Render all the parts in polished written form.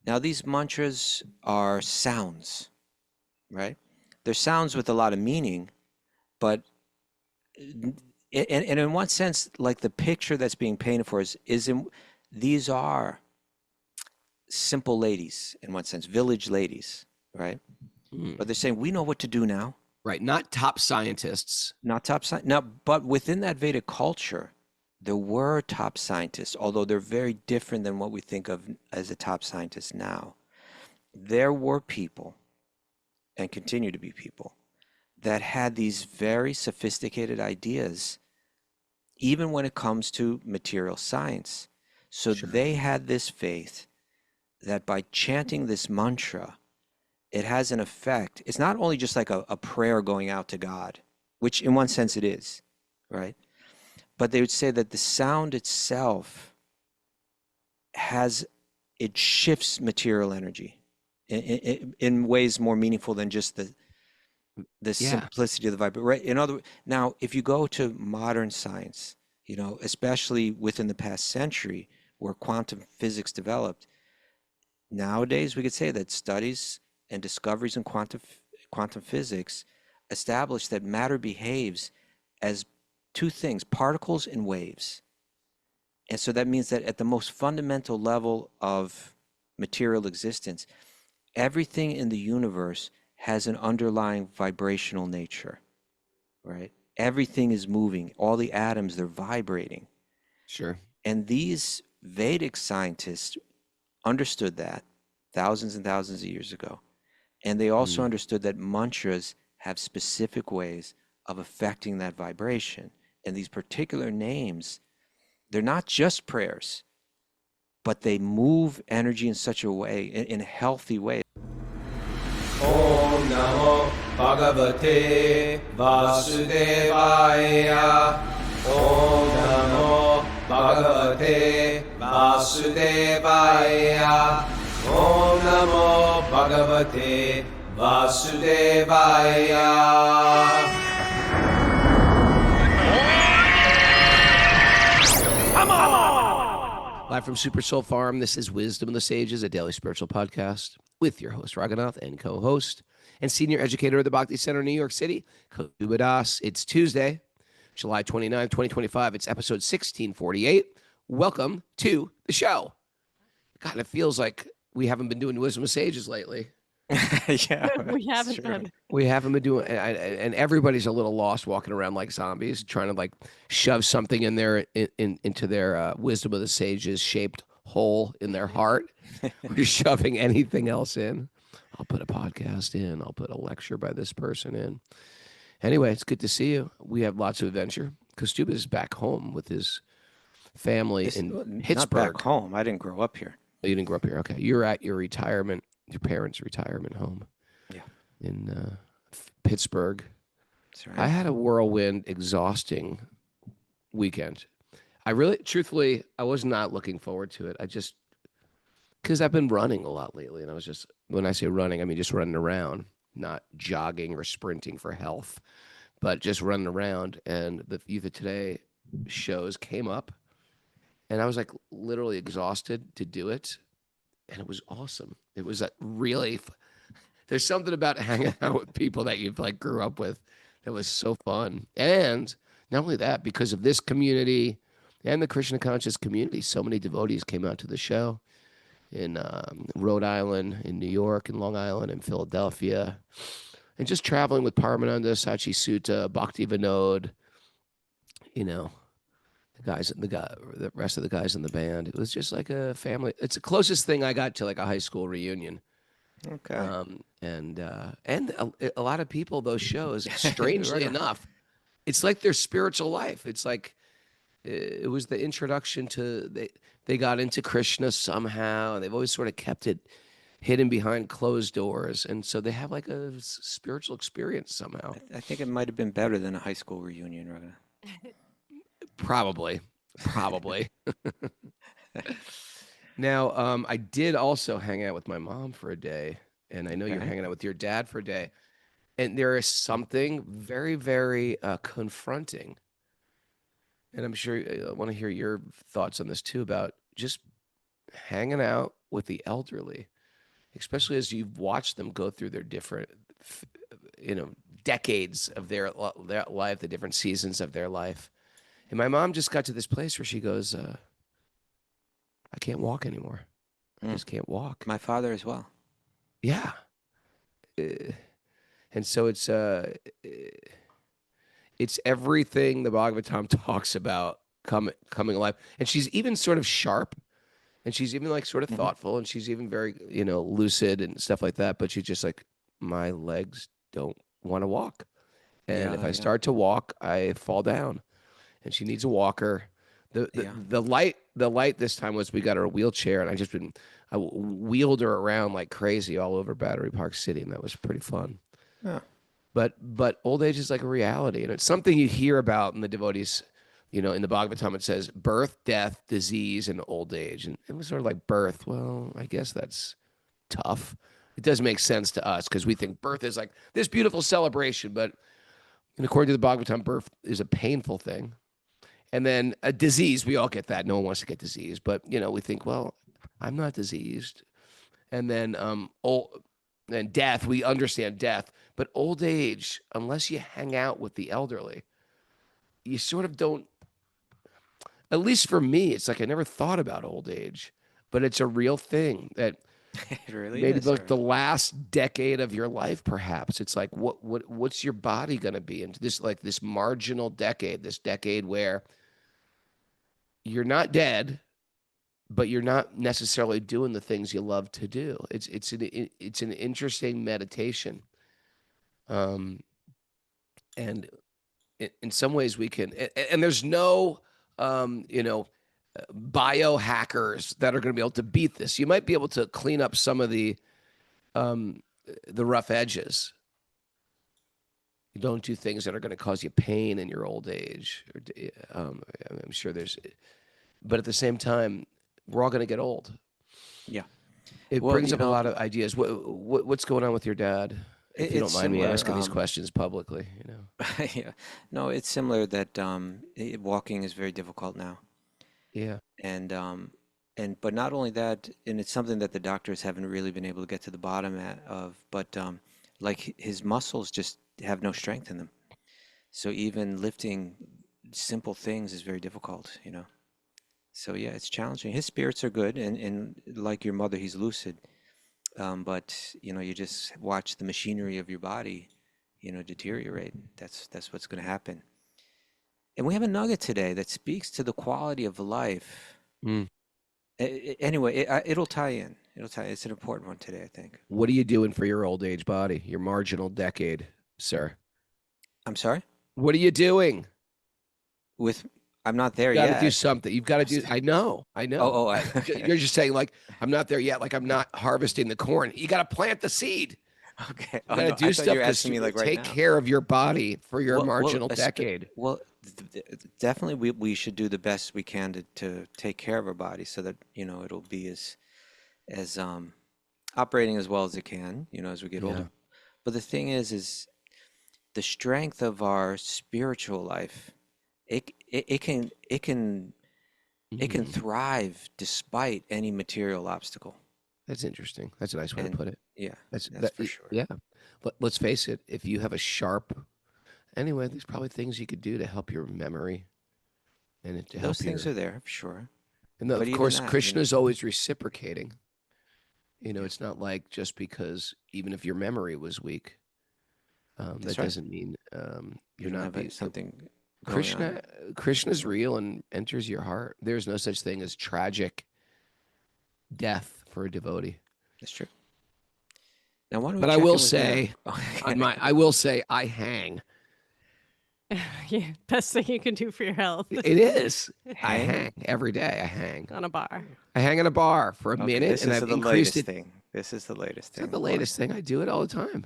Now, these mantras are sounds, right? They're sounds with a lot of meaning, but and in one sense, like the picture that's being painted for us these are simple ladies in one sense, village ladies, right? Mm. But they're saying we know what to do now, Right. Not top scientists. not top science. Now, but within that Vedic culture, there were top scientists, although they're very different than what we think of as a top scientist now. There were people, and continue to be people, that had these very sophisticated ideas, even when it comes to material science. So Sure. they had this faith that by chanting this mantra, it has an effect. It's not only just like a prayer going out to God, which in one sense it is, right? But they would say that the sound itself has, it shifts material energy in ways more meaningful than just the Yeah. simplicity of the vibe. Right? In other, now, if you go to modern science, especially within the past century, where quantum physics developed, nowadays we could say that studies and discoveries in quantum physics establish that matter behaves as two things, particles and waves. And so that means that at the most fundamental level of material existence, everything in the universe has an underlying vibrational nature, right? Everything is moving. All the atoms, they're vibrating. Sure. And these Vedic scientists understood that thousands and thousands of years ago. And they also Mm. understood that mantras have specific ways of affecting that vibration. And these particular names, they're not just prayers, but they move energy in such a way, in a healthy way. Om Namo Bhagavate Vasudevaya. Om Namo Bhagavate Vasudevaya. Om Namo Bhagavate Vasudevaya. Live from Super Soul Farm, this is Wisdom of the Sages, a daily spiritual podcast with your host, Raghunath, and co-host and senior educator of the Bhakti Center, New York City, Kaustubha Das. It's Tuesday, July 29th, 2025. It's episode 1648. Welcome to the show. God, it feels like we haven't been doing Wisdom of Sages lately. Yeah, We haven't sure. been. We haven't been doing, and everybody's a little lost walking around like zombies, trying to like shove something in their into their wisdom of the sages shaped hole in their heart. We're shoving anything else in. I'll put a podcast in. I'll put a lecture by this person in. Anyway, it's good to see you. We have lots of adventure. Kaustubha is back home with his family in Pittsburgh. Not back home. I didn't grow up here. Oh, you didn't grow up here. Okay, you're at your retirement, your parents' retirement home. Yeah. In Pittsburgh. That's right. I had a whirlwind, exhausting weekend. I really, truthfully, I was not looking forward to it. Because I've been running a lot lately. And I was just, when I say running, I mean just running around, not jogging or sprinting for health, but just running around. And the Youth of Today shows came up. And I was like literally exhausted to do it. And it was awesome. It was really there's something about hanging out with people that you've like grew up with that was so fun. And not only that, because of this community and the Krishna conscious community, so many devotees came out to the show in Rhode Island, in New York, in Long Island, in Philadelphia, and just traveling with Paramananda, Sachi Sutta, Bhakti Vinod, the rest of the guys in the band. It was just like a family. It's the closest thing I got to like a high school reunion. Okay. And a lot of people, those shows, strangely Right. enough, it's like their spiritual life. It's like it was the introduction to they got into Krishna somehow, and they've always sort of kept it hidden behind closed doors, and so they have like a spiritual experience somehow. I think it might have been better than a high school reunion, Raghunath. Probably. Now, I did also hang out with my mom for a day, and I know you're Okay. hanging out with your dad for a day. And there is something very, very confronting. And I'm sure I want to hear your thoughts on this too, about just hanging out with the elderly, especially as you've watched them go through their different, decades of their life, the different seasons of their life. And my mom just got to this place where she goes, I can't walk anymore. I Mm. just can't walk. My father as well. Yeah. And so it's everything the Bhagavatam talks about coming alive. And she's even sort of sharp, and she's even like sort of thoughtful, and she's even very, lucid and stuff like that. But she's just like, my legs don't want to walk. And if I start to walk, I fall down. And she needs a walker. The light this time was we got her a wheelchair, and I wheeled her around like crazy all over Battery Park City, and that was pretty fun. Yeah. But old age is like a reality, and it's something you hear about in the devotees. In the Bhagavatam it says birth, death, disease, and old age, and it was sort of like birth. Well, I guess that's tough. It does make sense to us because we think birth is like this beautiful celebration, but according to the Bhagavatam, birth is a painful thing. And then a disease, we all get that. No one wants to get disease, but we think, well, I'm not diseased. And then and death, we understand death, but old age, unless you hang out with the elderly, you sort of don't. At least for me, it's like I never thought about old age, but it's a real thing that It really maybe is. like the last decade of your life, perhaps. It's like what's your body going to be into this marginal decade, this decade where you're not dead, but you're not necessarily doing the things you love to do. It's an interesting meditation, and in some ways we can. And there's no biohackers that are going to be able to beat this. You might be able to clean up some of the rough edges. You don't do things that are going to cause you pain in your old age. I'm sure but at the same time, we're all going to get old. Yeah. It brings up a lot of ideas. What's going on with your dad? If you don't mind me asking these questions publicly, Yeah. No, it's similar that walking is very difficult now. Yeah. And but not only that, and it's something that the doctors haven't really been able to get to the bottom of, but like his muscles just have no strength in them. So even lifting simple things is very difficult. So yeah, it's challenging. His spirits are good, and like your mother, he's lucid. But you just watch the machinery of your body, deteriorate. That's what's going to happen. And we have a nugget today that speaks to the quality of life. Mm. Anyway, it'll tie in. It's an important one today, I think. What are you doing for your old age body, your marginal decade, sir? I'm sorry? What are you doing? I'm not there You got yet. to do something. You've got to do. I know. Oh, You're just saying like I'm not there yet. Like I'm not harvesting the corn. You got to plant the seed. okay. You got to do I thought stuff you were to asking me like right take now. care of your body for your marginal Well, decade. Well, definitely we should do the best we can to take care of our body so that it'll be as operating as well as it can as we get older. But the thing is the strength of our spiritual life. It can thrive despite any material obstacle. That's interesting. That's a nice way to put it. Yeah, that's for sure. Yeah, but let's face it. If you have a sharp, anyway, there's probably things you could do to help your memory, and to help Those things are there for sure. And But of even course, that, Krishna's always reciprocating. It's not like just because even if your memory was weak, that right. doesn't mean you're don't not have something going on. Krishna's real and enters your heart. There's no such thing as tragic death for a devotee. That's true. Now, why don't we But I check in will with say, I will say, I hang. Yeah, best thing you can do for your health. It is. I Hang? hang every day. I hang. On a bar. I hang in a bar for a Okay, minute, this and is I've the increased latest it. thing. This is the latest It's thing. not the latest thing. I do it all the time.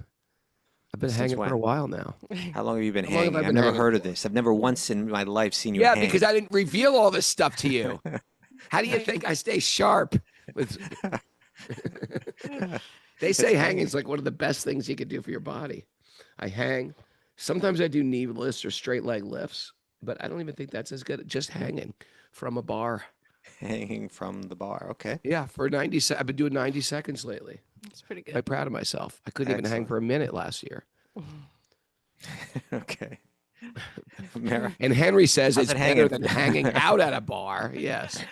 I've been Since hanging for a when? while now. How long have you been How long have hanging? I I've been never hanging heard of for? this. I've never once in my life seen you Yeah, hang. because I didn't reveal all this stuff to you. How do you think I stay sharp? They say hanging is like one of the best things you can do for your body. I hang. Sometimes I do knee lifts or straight leg lifts, but I don't even think that's as good. Just hanging from a bar. Hanging from the bar. Okay. Yeah, for 90 seconds. I've been doing 90 seconds lately. It's pretty I'm good. proud of myself. I couldn't even hang Excellent. for a minute last year. Okay. Mara, And Henry says how's it's it better hanging? than hanging out at a bar. Yes.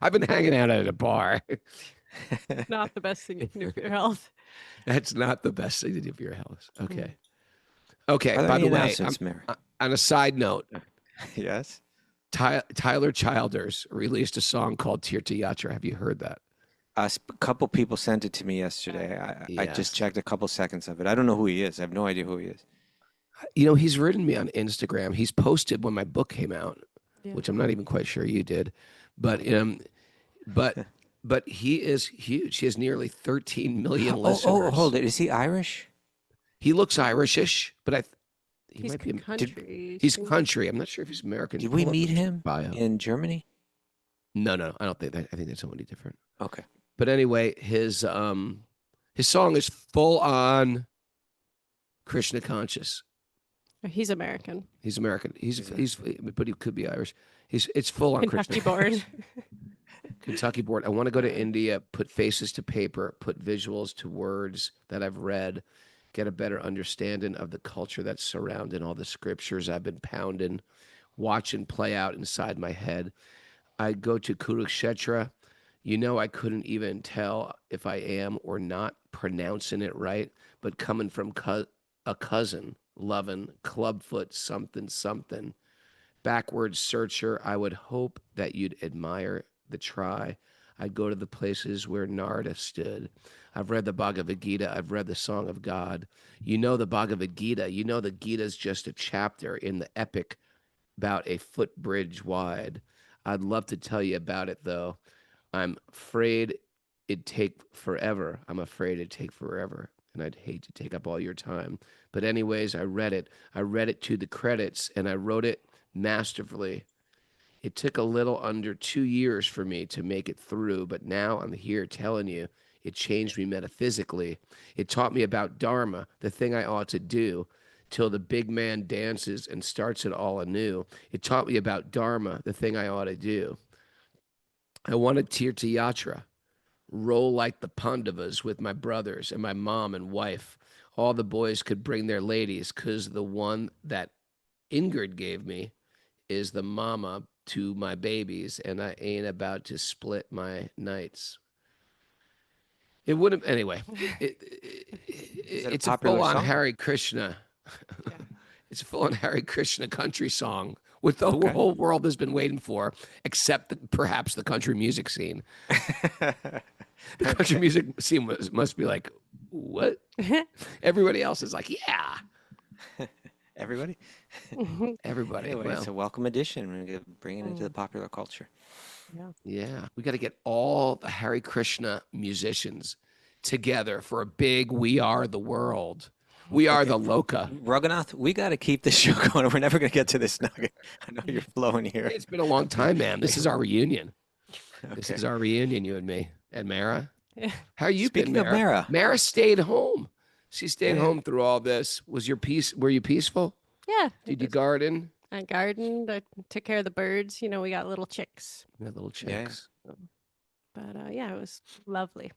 I've been hanging out at a bar. Not the best thing you can do for your health. That's not the best thing to do for your health. Okay. Okay. Are there By any the way, announcements, Mara? on a side note, Yes. Tyler Childers released a song called Tirtha Yatra. Have you heard that? A couple people sent it to me yesterday. I just Yes. checked a couple seconds of it. I don't know who he is. I have no idea who he is. You know, he's written me on Instagram. He's posted when my book came out, Yeah. which I'm not even quite sure you did. But but he is huge. He has nearly 13 million listeners. Oh, hold it. Is he Irish? He looks Irishish, but he He's might be. country. He's country. I'm not sure if he's American. Did we Pull up meet his him bio. in Germany? No, I don't think that. I think that's somebody different. Okay. But anyway, his song is full on Krishna conscious. He's American. He's American. But he could be Irish. It's full on Kentucky Krishna. born. Kentucky born. I want to go to India, put faces to paper, put visuals to words that I've read, get a better understanding of the culture that's surrounding all the scriptures I've been pounding, watching play out inside my head. I go to Kurukshetra. You know, I couldn't even tell if I am or not pronouncing it right, but coming from a cousin, loving clubfoot something something, backwards searcher, I would hope that you'd admire the try. I'd go to the places where Narada stood. I've read the Bhagavad Gita. I've read the Song of God. You know the Bhagavad Gita. You know the Gita is just a chapter in the epic about a footbridge wide. I'd love to tell you about it, though. I'm afraid it'd take forever. I'm afraid it'd take forever, and I'd hate to take up all your time. But anyways, I read it. I read it to the credits, and I wrote it masterfully. It took a little under 2 years for me to make it through, but now I'm here telling you it changed me metaphysically. It taught me about Dharma, the thing I ought to do, till the big man dances and starts it all anew. It taught me about Dharma, the thing I ought to do. I wanted Tirtha Yatra, roll like the Pandavas with my brothers and my mom and wife. All the boys could bring their ladies, 'cause the one that Ingrid gave me is the mama to my babies, and I ain't about to split my nights. It wouldn't anyway. It's a popular full-on song? Hare Krishna. Yeah. It's a full-on Hare Krishna country song, with the whole world has been waiting for, except perhaps the country music scene. The country music scene must be like, what? Everybody else is like, yeah. Everybody? Everybody. Anyway, Well, it's a welcome addition. We're going to bring it into the popular culture. yeah, we got to get all the Hare Krishna musicians together for a big "We Are the World." We are the Loka. Raghunath, we got to keep this show going. We're never going to get to this nugget. I know you're flowing here. It's been a long time, man. This is our reunion. This Okay. is our reunion, you and me and Mara. Yeah. How you Speaking been, of Mara? Mara. Mara stayed home. She stayed Yeah. home through all this. Was your peace? Were you peaceful? Yeah. Did you garden? I gardened. I took care of the birds. You know, we got little chicks. Yeah, little Yeah. chicks. But yeah, it was lovely.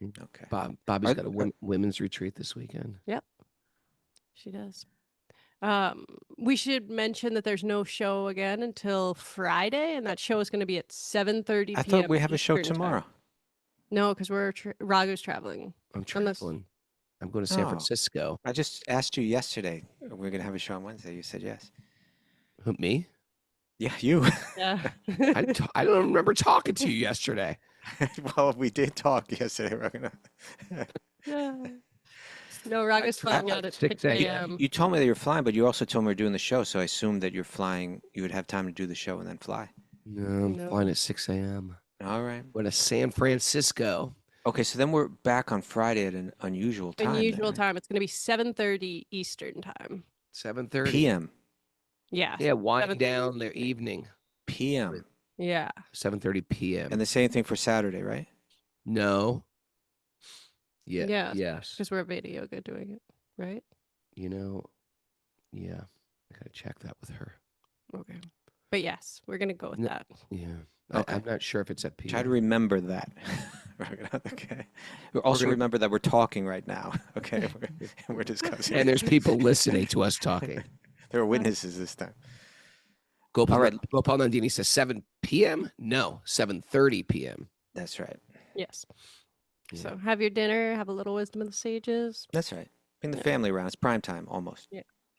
Okay. Bobby's Are- got a women's retreat this weekend. She does. We should mention that there's no show again until Friday, and that show is going to be at 7:30 p.m. I thought we have a show Eastern time. tomorrow. No, because we're Ragu's traveling. I'm Unless- traveling. I'm going to San Oh. Francisco. I just asked you yesterday. We're going to have a show on Wednesday. You said yes. Who, me? Yeah, you. Yeah. I don't remember talking to you yesterday. Well, we did talk yesterday, Raghunath. Yeah. No, Ragu's flying out at 6 6 a.m. a.m. You told me that you're flying, but you also told me we're doing the show, so I assumed that you're flying. You would have time to do the show and then fly. No, I'm No. flying at 6 a.m. All right. Going to San Francisco. Okay, so then we're back on Friday at an unusual time. then, Unusual right? time. It's going to be 7:30 Eastern time. 7:30 PM. Yeah. Yeah, wind 7:30 down their evening. PM. Yeah. 7:30 p.m. And the same thing for Saturday, right? No. Yeah. Yeah. Yes. Because we're Veda Yoga doing it, right? You know, yeah. I gotta check that with her. Okay. But yes, we're gonna go with No. that. Yeah. Okay. I'm not sure if it's at Try to PM. remember that. Okay. Also gonna- remember that we're talking right now. Okay. We're discussing. And there's people listening to us talking. There are witnesses this time. Gopal, All right. Gopal Nandini says 7 p.m. No, 7:30 p.m. That's right. Yes. Yeah. So have your dinner, have a little wisdom of the sages. That's right. Bring the Yeah. family around. It's prime time almost.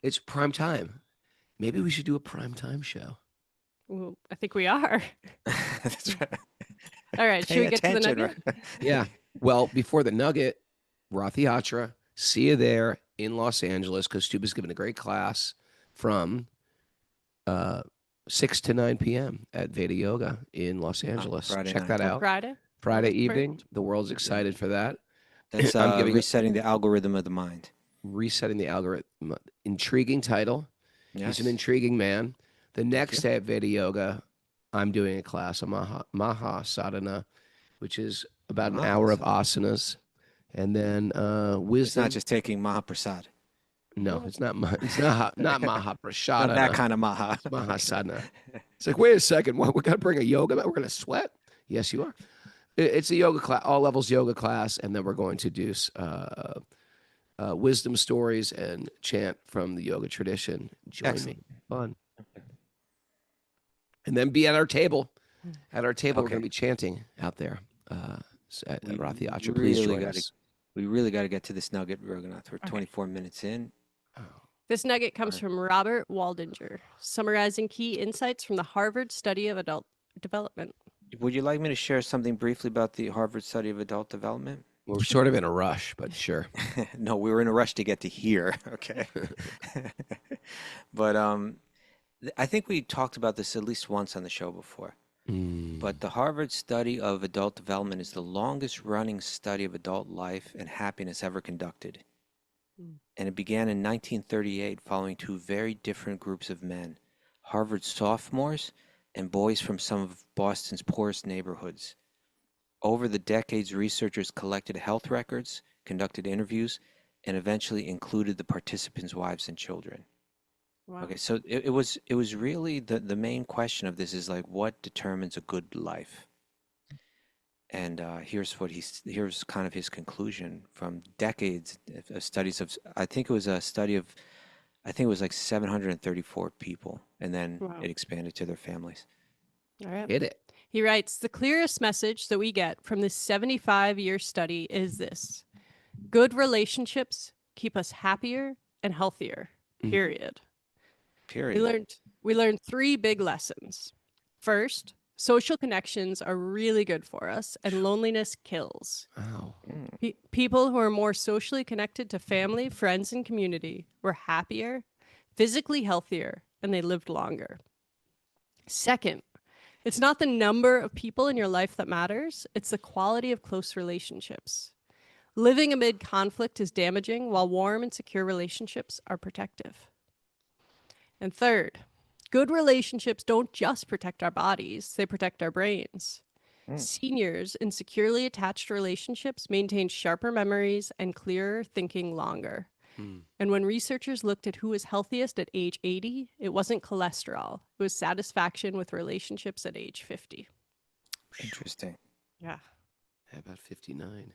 It's prime time. Maybe we should do a prime time show. Well, I think we are. That's right. All right. Should Pay we get to the attention, nugget? right? Yeah. Well, before the Nugget, Rath Yatra, see you there in Los Angeles. Kaustubha's giving a great class from 6 to 9 p.m. at Veda Yoga in Los Angeles. Friday Check night. that On out. Friday. Friday Perfect. evening. The world's excited for that. That's I'm giving resetting the algorithm of the mind. Resetting the Algorithm. Intriguing title. Yes. He's an intriguing man. The next day at Veda Yoga, I'm doing a class on Maha Sadhana, which is about an hour of asanas. And then It's wisdom. not just taking Mahaprasad. No, it's not. Not Mahaprasada. Not that kind of Maha. Mahasadhana. It's like, wait a second. What? We got to bring a yoga mat? We're going to sweat? Yes, you are. It's a yoga class, all levels yoga class, and then we're going to do wisdom stories and chant from the yoga tradition. Join Excellent. me. Fun. And then be at our table. At our table, we're Okay. going to be chanting out there at We Rath Yatra. Please really join gotta- us. We really got to get to this nugget, Raghunath. We're 24 minutes in. Oh. This nugget comes from Robert Waldinger, summarizing key insights from the Harvard study of adult development. Would you like me to share something briefly about the Harvard study of adult development? We're sort of in a rush, but sure. No, we were in a rush to get to here. Okay. But I think we talked about this at least once on the show before. But the Harvard study of adult development is the longest running study of adult life and happiness ever conducted. And it began in 1938 following two very different groups of men, Harvard sophomores and boys from some of Boston's poorest neighborhoods. Over the decades, researchers collected health records, conducted interviews, and eventually included the participants' wives and children. Wow. Okay, so it was really the main question of this is like, what determines a good life? And here's kind of his conclusion from decades of studies of, I think it was a study of, I think it was like 734 people, and then Wow. it expanded to their families. All right. Hit it. He writes, the clearest message that we get from this 75-year study is this: good relationships keep us happier and healthier, period. Period. We learned three big lessons. First, social connections are really good for us, and loneliness kills. Wow. People who are more socially connected to family, friends, and community were happier, physically healthier, and they lived longer. Second, it's not the number of people in your life that matters, it's the quality of close relationships. Living amid conflict is damaging, while warm and secure relationships are protective. And third, good relationships don't just protect our bodies, they protect our brains. Seniors in securely attached relationships maintain sharper memories and clearer thinking longer. And when researchers looked at who was healthiest at age 80, it wasn't cholesterol, it was satisfaction with relationships at age 50. Interesting. Yeah. How about 59?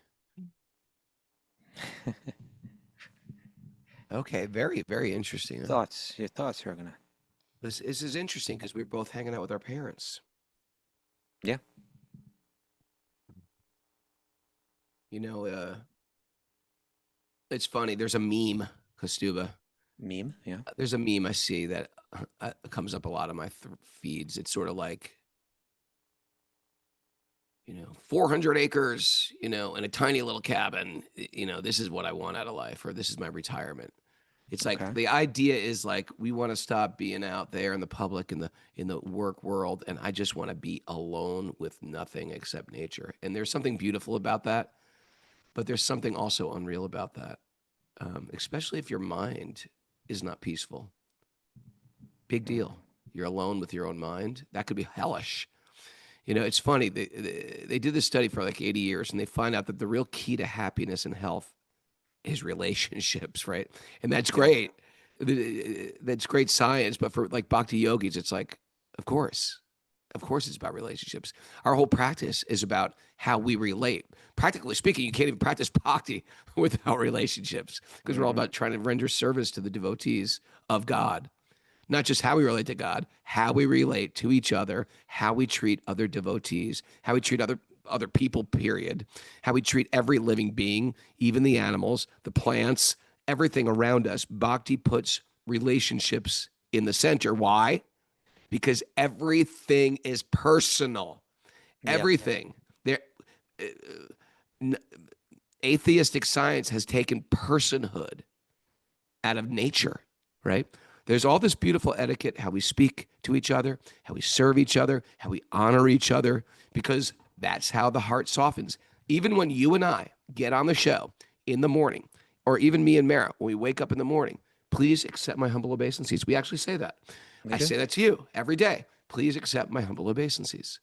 Okay, very, very interesting. huh? Your thoughts, Raghunath. This is interesting because we're both hanging out with our parents. Yeah. You know, it's funny. There's a meme, Kaustubha. Meme, yeah. There's a meme I see that comes up a lot on my feeds. It's sort of like, 400 acres, in a tiny little cabin. This is what I want out of life, or this is my retirement. It's like Okay. the idea is like we want to stop being out there in the public in the work world, and I just want to be alone with nothing except nature. And there's something beautiful about that, but there's something also unreal about that, especially if your mind is not peaceful. Big deal. You're alone with your own mind. That could be hellish. It's funny. They did this study for like 80 years, and they find out that the real key to happiness and health is relationships, right? And that's great. That's great science, but for like bhakti yogis, it's like, of course. Of course, it's about relationships. Our whole practice is about how we relate. Practically speaking, you can't even practice bhakti without relationships because we're all about trying to render service to the devotees of God. Not just how we relate to God, how we relate to each other, how we treat other devotees, how we treat other people, period. How we treat every living being, even the animals, the plants, everything around us. Bhakti puts relationships in the center. Why? Because everything is personal. Yeah. Everything. There, n- atheistic science has taken personhood out of nature, right? There's all this beautiful etiquette, how we speak to each other, how we serve each other, how we honor each other, because that's how the heart softens. Even when you and I get on the show in the morning, or even me and Mara, when we wake up in the morning, please accept my humble obeisances. We actually say that. We I do. say that to you every day. Please accept my humble obeisances.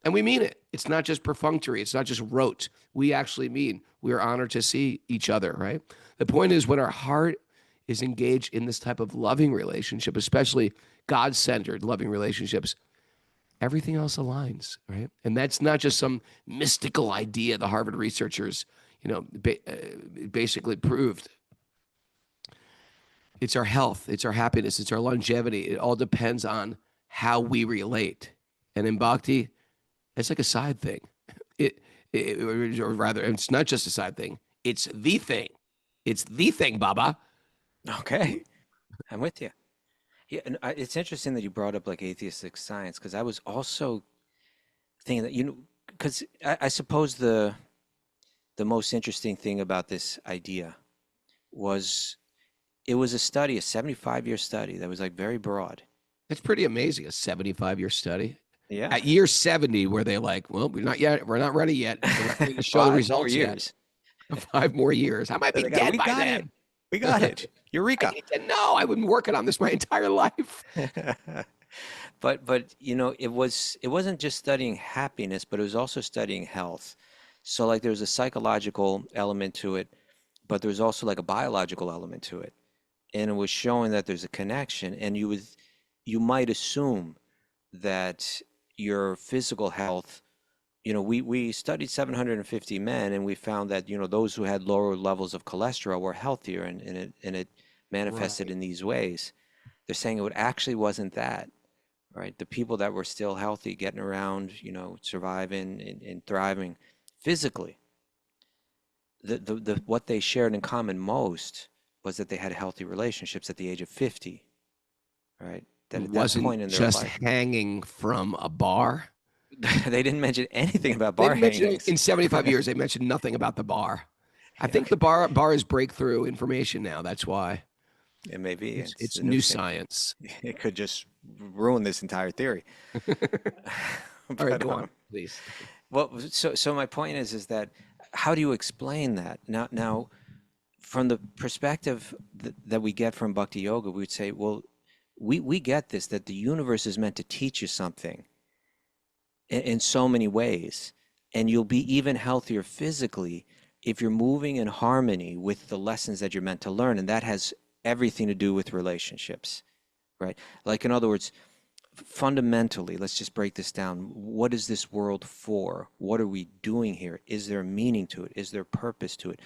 And we mean it. It's not just perfunctory. It's not just rote. We actually mean we are honored to see each other, right? The point is when our heart is engaged in this type of loving relationship, especially God-centered loving relationships, everything else aligns, right? And that's not just some mystical idea the Harvard researchers, basically proved. It's our health, it's our happiness, it's our longevity. It all depends on how we relate. And in bhakti, it's like a side thing. Or rather, it's not just a side thing. It's the thing. It's the thing, Baba. Okay. I'm with you. Yeah, and it's interesting that you brought up like atheistic science because I was also thinking that because I suppose the most interesting thing about this idea was it was a study, a 75-year study that was like very broad. It's pretty amazing. A 75-year study. Yeah. At year 70, where they like, well, we're not ready yet. We're not ready to show the 5 more results yet. years. 5 more years. I might be They got, dead we by got then. it. We got it. I Eureka. need to know. I've been working on this my entire life. But it wasn't just studying happiness, but it was also studying health. So like there's a psychological element to it, but there's also like a biological element to it. And it was showing that there's a connection, and you might assume that your physical health, we studied 750 men, and we found that those who had lower levels of cholesterol were healthier, and it manifested Right. in these ways. They're saying it actually wasn't that, right? The people that were still healthy, getting around, surviving and thriving physically, the what they shared in common most was that they had healthy relationships at the age of 50, right? That at that Wasn't point in their just life, hanging from a bar. they didn't mention anything about They bar mentioned hangings. in 75 years, they mentioned nothing about the bar. I think Okay. the bar is breakthrough information now. That's why It may be. It's it's the new new thing. science. It could just ruin this entire theory. All right, But go on, please. well, so my point is that how do you explain that? Now, from the perspective that we get from Bhakti Yoga, we would say, well, we get this, that the universe is meant to teach you something in so many ways, and you'll be even healthier physically if you're moving in harmony with the lessons that you're meant to learn, and that has everything to do with relationships, right? Like in other words, fundamentally, let's just break this down. What is this world for? What are we doing here? Is there a meaning to it? Is there purpose to it?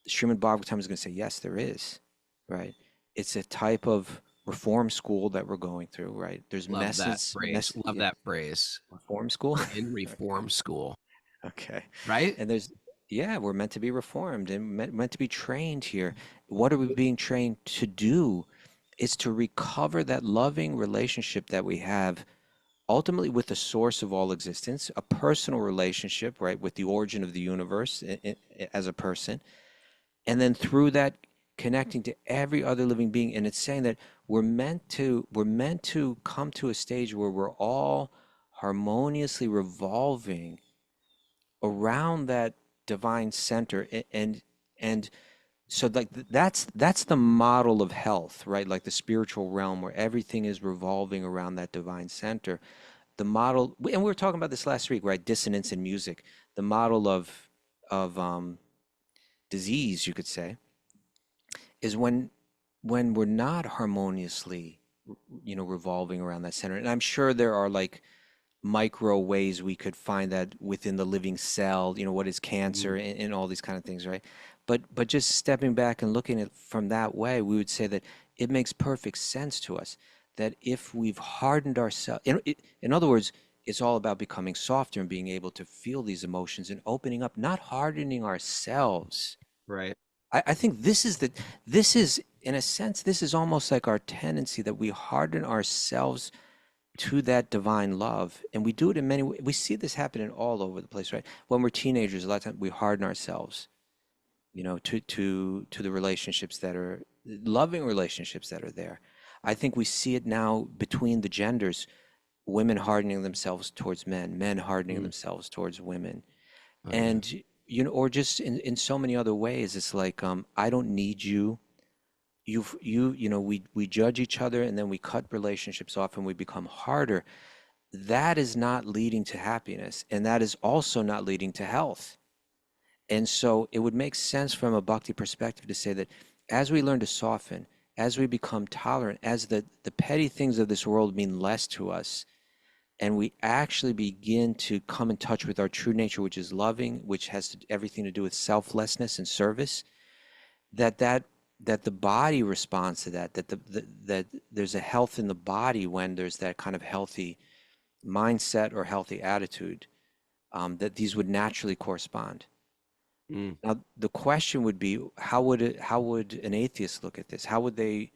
Srimad Bhagavatam is going to say, yes, there is, right? It's a type of reform school that we're going through, right? There's Love that phrase. Love yeah, that phrase. reform school. We're in reform school, Okay. right? And yeah, we're meant to be reformed and meant to be trained here. What are we being trained to do? Is to recover that loving relationship that we have ultimately with the source of all existence, a personal relationship, right, with the origin of the universe as a person, and then through that connecting to every other living being. And it's saying that we're meant to come to a stage where we're all harmoniously revolving around that divine center, and so like that's the model of health, right? Like the spiritual realm where everything is revolving around that divine center. The model, and we were talking about this last week, right? Dissonance in music. The model of disease, you could say, is when when we're not harmoniously, revolving around that center. And I'm sure there are like micro ways we could find that within the living cell, what is cancer and all these kind of things, right? But just stepping back and looking at it from that way, we would say that it makes perfect sense to us that if we've hardened ourselves, in other words, it's all about becoming softer and being able to feel these emotions and opening up, not hardening ourselves. Right. I think this is, in a sense, this is almost like our tendency that we harden ourselves to that divine love. And we do it in many ways. We see this happening all over the place, right? When we're teenagers, a lot of times we harden ourselves, to the relationships that are loving relationships that are there. I think we see it now between the genders, women hardening themselves towards men, men hardening themselves towards women. Oh, yeah. And, or just in so many other ways, it's like, I don't need you. We judge each other and then we cut relationships off and we become harder. That is not leading to happiness, and that is also not leading to health. And so it would make sense from a bhakti perspective to say that as we learn to soften, as we become tolerant, as the petty things of this world mean less to us, and we actually begin to come in touch with our true nature, which is loving, which has everything to do with selflessness and service, that the body responds to that, that there's a health in the body when there's that kind of healthy mindset or healthy attitude, that these would naturally correspond. Now, the question would be, how would an atheist look at this? How would they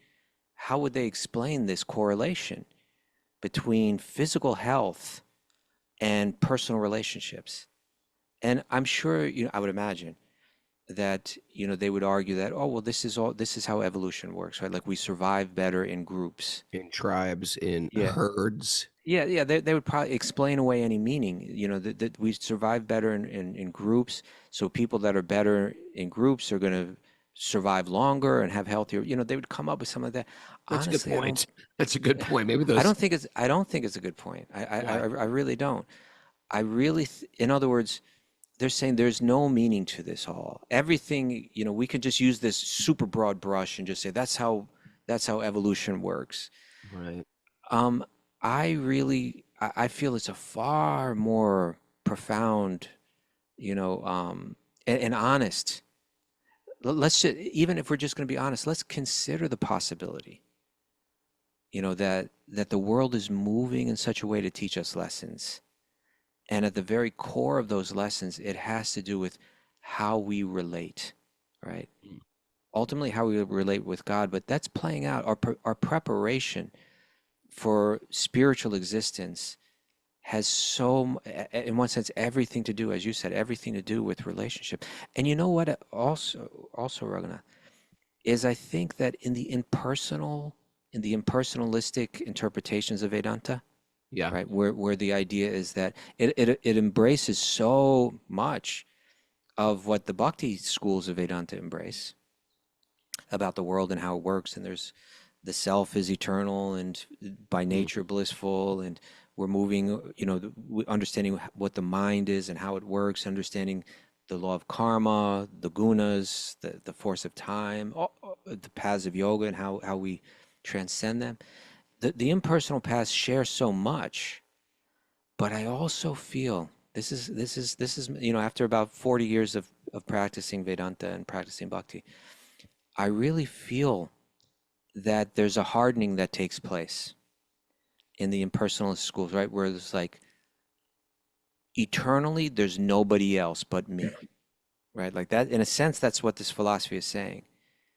explain this correlation between physical health and personal relationships? And I'm sure, I would imagine that, they would argue that, oh, well, this is how evolution works, right? Like we survive better in groups. In tribes, in Yeah. herds. Yeah, they would probably explain away any meaning, that we survive better in groups. So people that are better in groups are going to survive longer and have healthier, they would come up with some of that. That's Honestly, a good point. That's a good point. Maybe those. I don't think it's a good point. I Why? really don't. I really, in other words, they're saying there's no meaning to this all. Everything, we could just use this super broad brush and just say that's how evolution works. Right. I feel it's a far more profound, and honest. Let's just, even if we're just going to be honest, let's consider the possibility, that the world is moving in such a way to teach us lessons. And at the very core of those lessons, it has to do with how we relate, right? Ultimately, how we relate with God, but that's playing out our preparation for spiritual existence has in one sense, everything to do, as you said, everything to do with relationship. And you know what? Also, Raghunath, is I think that in the impersonalistic interpretations of Vedanta, Yeah. right, where the idea is that it embraces so much of what the Bhakti schools of Vedanta embrace about the world and how it works, and there's the self is eternal and by nature blissful, and we're moving, understanding what the mind is and how it works, understanding the law of karma, the gunas, the force of time, the paths of yoga and how we transcend them. The impersonal paths share so much, but I also feel this is after about 40 years of practicing Vedanta and practicing Bhakti, I really feel that there's a hardening that takes place in the impersonalist schools, right? Where it's like eternally there's nobody else but me, right? Like that, in a sense, that's what this philosophy is saying.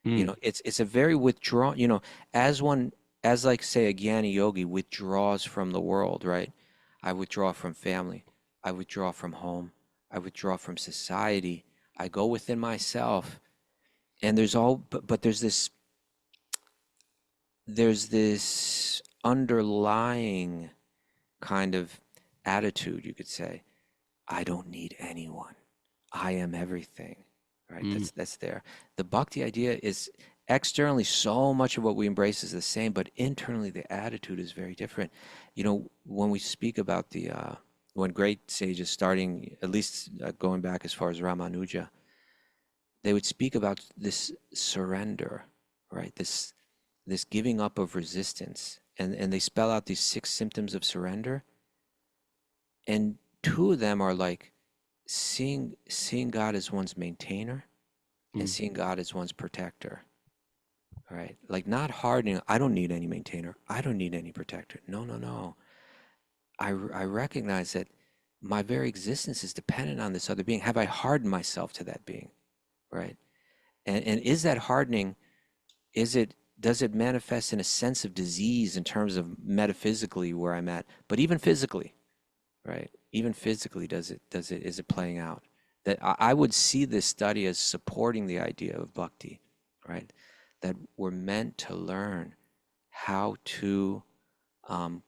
It's a very withdrawn, as like say a Jnani yogi withdraws from the world, right? I withdraw from family. I withdraw from home. I withdraw from society. I go within myself. And but there's this underlying kind of attitude, you could say. I don't need anyone. I am everything, right? That's there. The bhakti idea is externally so much of what we embrace is the same, but internally the attitude is very different. When we speak about when great sages starting, at least going back as far as Ramanuja, they would speak about this surrender, right? This this giving up of resistance, and they spell out these 6 symptoms of surrender, and 2 of them are like seeing God as one's maintainer and seeing God as one's protector. Right? Like not hardening. I don't need any maintainer. I don't need any protector. No, no, no. I recognize that my very existence is dependent on this other being. Have I hardened myself to that being? Right? And is that hardening, does it manifest in a sense of disease in terms of metaphysically where I'm at? But even physically, right? Even physically, is it playing out? That I would see this study as supporting the idea of bhakti, right? That we're meant to learn how to um,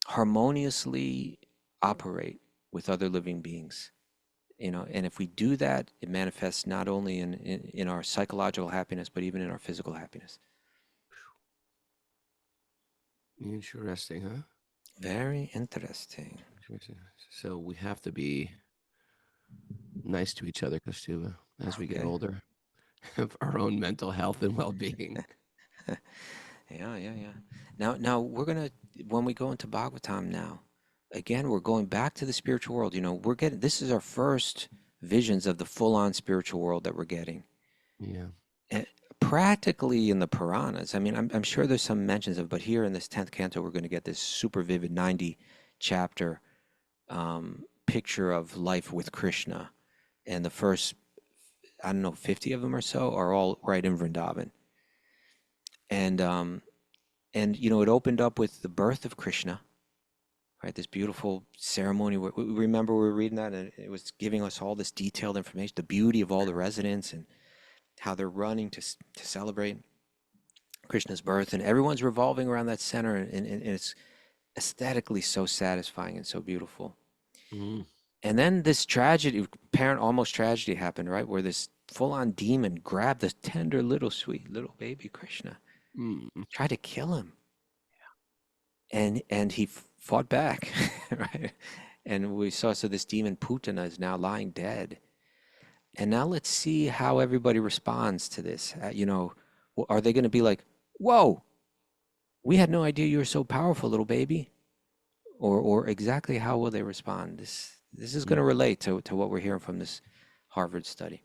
harmoniously operate with other living beings. And if we do that, it manifests not only in our psychological happiness, but even in our physical happiness. Interesting, huh? Very interesting. So we have to be nice to each other, Kaustubha, as we get Okay. older, of our own mental health and well-being. Yeah. Now when we go into Bhagavatam now, again, we're going back to the spiritual world. This is our first visions of the full-on spiritual world that we're getting. Yeah. And practically in the Puranas, I mean, I'm sure there's some mentions of, but here in this 10th canto, we're going to get this super vivid 90 chapter picture of life with Krishna. And the first, I don't know, 50 of them or so are all right in Vrindavan. And it opened up with the birth of Krishna, right? This beautiful ceremony. Remember we were reading that, and it was giving us all this detailed information, the beauty of all the residents and how they're running to celebrate Krishna's birth, and everyone's revolving around that center, and it's aesthetically so satisfying and so beautiful. Mm. And then this tragedy, apparent almost tragedy happened, right? Where this full-on demon grabbed the tender little sweet little baby Krishna, tried to kill him. And he fought back, right? And we saw, so this demon Putana is now lying dead. And now let's see how everybody responds to this. Are they going to be like, whoa, we had no idea you were so powerful, little baby? Or exactly how will they respond? This is going to relate to what we're hearing from this Harvard study.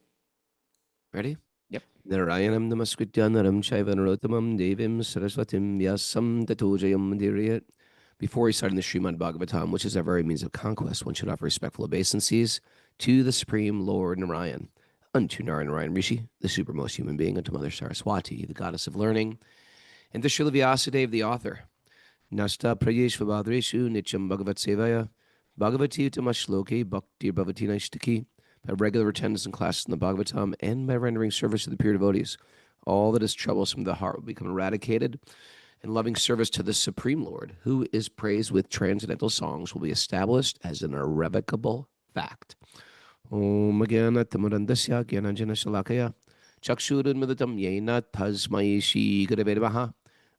Ready? Yep. Narayanam namaskritya naram chaiva narottamam devim saraswatim vyasam tato jayam mandiriyat. Before reciting the Srimad Bhagavatam, which is our very means of conquest, one should offer respectful obeisances to the Supreme Lord Narayan, unto Narayan Rishi, the supermost human being, unto Mother Saraswati, the goddess of learning, and to Srila Vyasadeva, the author. Nasta prayeshvabhadreshu nityam bhagavat sevaya bhagavati utamashloke bhakti bhavati naishtaki. By regular attendance in classes in the Bhagavatam and by rendering service to the pure devotees, all that is troublesome to the heart will become eradicated, and loving service to the Supreme Lord, who is praised with transcendental songs, will be established as an irrevocable fact. Om Gyana Tamarandasya Gyananjana Shalakaya Chakshurunmadatam Yena Tasmai Shri Gurave Namaha.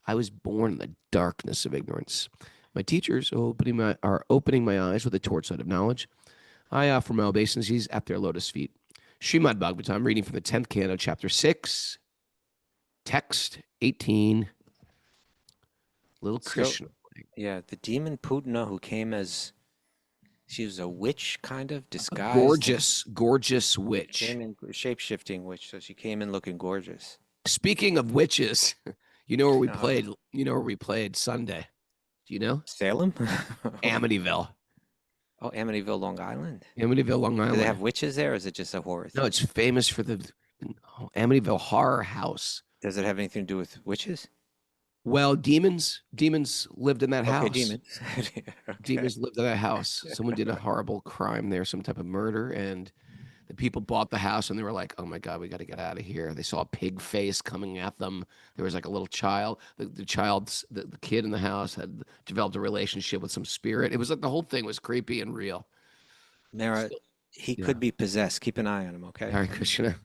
I was born in the darkness of ignorance. My teachers are opening my eyes with a torchlight of knowledge. I offer my obeisances at their lotus feet. Srimad Bhagavatam, reading from the 10th canto, chapter 6, text 18. Little Krishna. Yeah, the demon Putana, who came as, she was a witch, kind of disguised. Gorgeous witch. Came in shape-shifting witch, so she came in looking gorgeous. Speaking of witches, you know where we played? You know where we played Sunday? Do you know? Salem? Amityville. Oh, Amityville, Long Island. Amityville, Long Island. Do they have witches there, or is it just a horror thing? No, it's famous for the Amityville Horror House. Does it have anything to do with witches? Well, demons lived in that house. Okay, demons. Okay. Demons lived in that house. Someone did a horrible crime there, some type of murder, and the people bought the house and they were like, oh my God, we got to get out of here. They saw a pig face coming at them. There was like a little child. The kid in the house had developed a relationship with some spirit. It was like the whole thing was creepy and real. Mara, he could be possessed. Keep an eye on him, okay? Hare Krishna.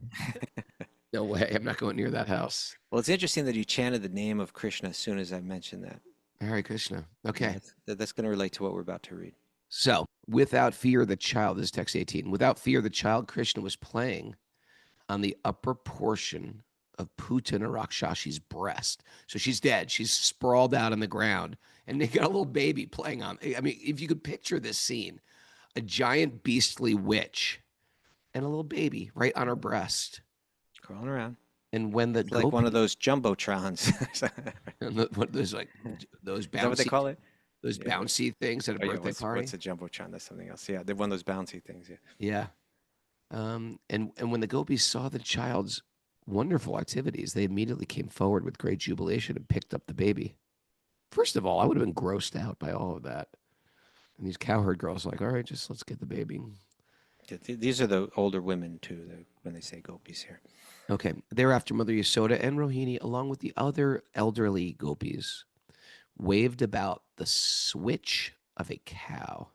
No way. I'm not going near that house. Well, it's interesting that you chanted the name of Krishna as soon as I mentioned that. Hare Krishna. Okay. That's going to relate to what we're about to read. So, without fear, the child, this is text 18. Without fear, the child Krishna was playing on the upper portion of Putana Rakshashi's breast. So she's dead. She's sprawled out on the ground. And they got a little baby playing on. I mean, if you could picture this scene, a giant beastly witch and a little baby right on her breast. Crawling around. And when the It's like one of those jumbotrons. there's like those Is that what they bouncy call it? those Yeah. bouncy things at a Oh, yeah, birthday party. what's a jumbotron? That's something else. Yeah, they're one of those bouncy things. Yeah. Yeah. And when the gopis saw the child's wonderful activities, they immediately came forward with great jubilation and picked up the baby. First of all, I would have been grossed out by all of that. And these cowherd girls are like, all right, just let's get the baby. These are the older women too, when they say gopis here. Okay. Thereafter, Mother Yasoda and Rohini, along with the other elderly gopis, waved about the switch of a cow.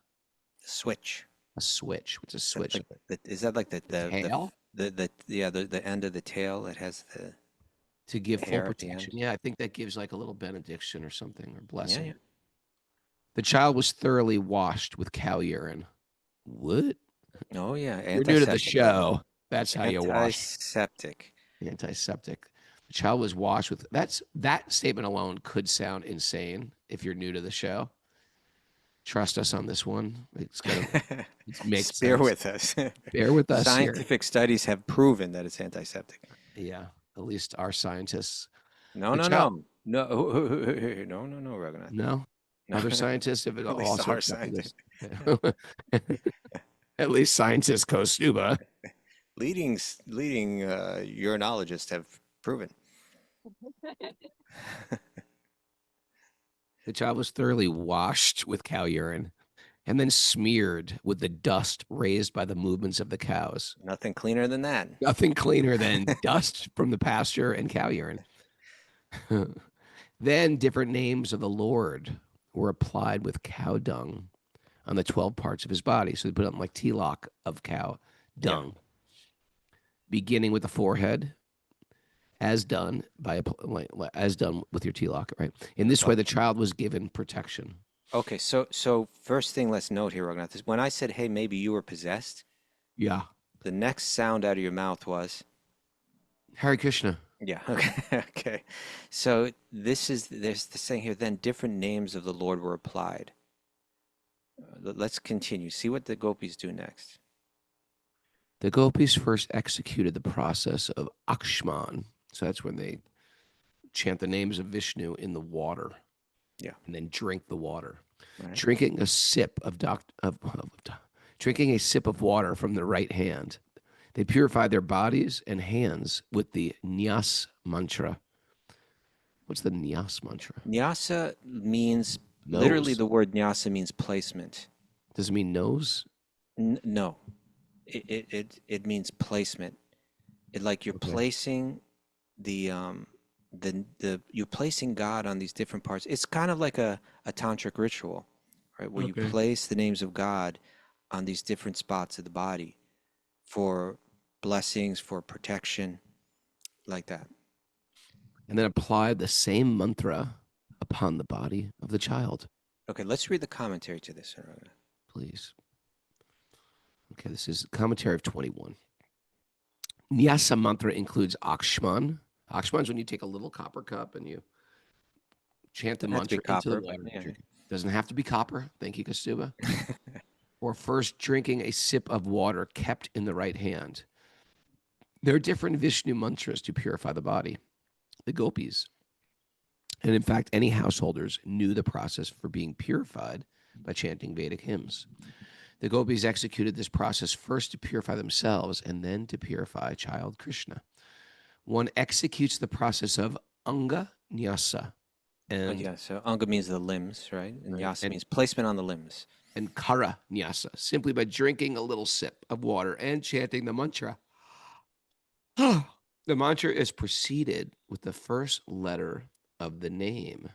Switch. A switch. What's a switch? Is that like the tail? The end of the tail that has the To give full hair at the end? protection. Yeah, I think that gives like a little benediction or something or blessing. yeah. The child was thoroughly washed with cow urine. What? Oh yeah. You're new to the Antiseptic. show. That's how you wash. Antiseptic. Antiseptic. The child was washed with that statement alone could sound insane if you're new to the show. Trust us on this one. It's gonna it makes Bear sense. with us. Bear with us here. Scientific studies have proven that it's antiseptic. Yeah, at least our scientists. No, The no, child- no. No, Raghunath. No, No. other scientists have At least also our accepted this. scientists. At least scientist Kaustubha. Leading urinologists have proven. The child was thoroughly washed with cow urine and then smeared with the dust raised by the movements of the cows. Nothing cleaner than that. Nothing cleaner than dust from the pasture and cow urine. Then different names of the Lord were applied with cow dung on the 12 parts of his body. So they put on like tilak of cow dung, beginning with the forehead, as done with your tilak, right? In this way, the child was given protection. Okay, so first thing let's note here, Raghunath, is when I said, hey, maybe you were possessed, Yeah. the next sound out of your mouth was, Hare Krishna. yeah, okay, okay. So there's the saying here, then different names of the Lord were applied. Let's continue. See what the gopis do next. The gopis first executed the process of akshman. So that's when they chant the names of Vishnu in the water. Yeah. And then drink the water. Right. Drinking a sip of water from the right hand. They purify their bodies and hands with the nyas mantra. What's the nyas mantra? Nyasa means, literally Nose. the word nyasa means placement. Does it mean nose? No, it means placement. Like you're Okay. placing you're placing God on these different parts. It's kind of like a tantric ritual, right? Where you Okay. place the names of God on these different spots of the body for blessings, for protection, like that. And then apply the same mantra upon the body of the child, Okay, let's read the commentary to this. please. Okay, this is commentary of 21. Nyasa mantra includes akshman. Akshman is when you take a little copper cup and you chant the Doesn't have to mantra be into the copper, but water. yeah. Drink it. Doesn't have to be copper. Thank you, Kaustubha. Or first drinking a sip of water kept in the right hand. There are different Vishnu mantras to purify the body. The gopis, and in fact, any householders knew the process for being purified by chanting Vedic hymns. The gopis executed this process first to purify themselves and then to purify child Krishna. One executes the process of anga nyasa and, Yeah, so anga means the limbs, right? And Right. nyasa And- means placement on the limbs. and kara nyasa, simply by drinking a little sip of water and chanting the mantra. The mantra is preceded with the first letter of the name,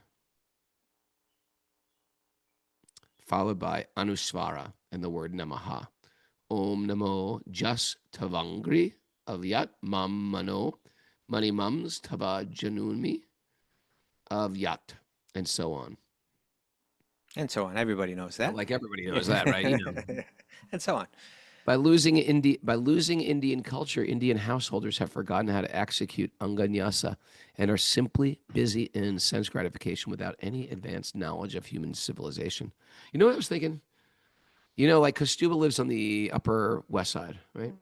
followed by anusvara and the word namaha. Om namo jas tavangri avyat mam mano mani mums tava janunmi avyat, and so on. And so on. Everybody knows that. Like everybody knows that, right? You know. And so on. By losing Indian culture, Indian householders have forgotten how to execute anganyasa and are simply busy in sense gratification without any advanced knowledge of human civilization. You know what I was thinking? You know, like Kaustubha lives on the Upper West Side, right?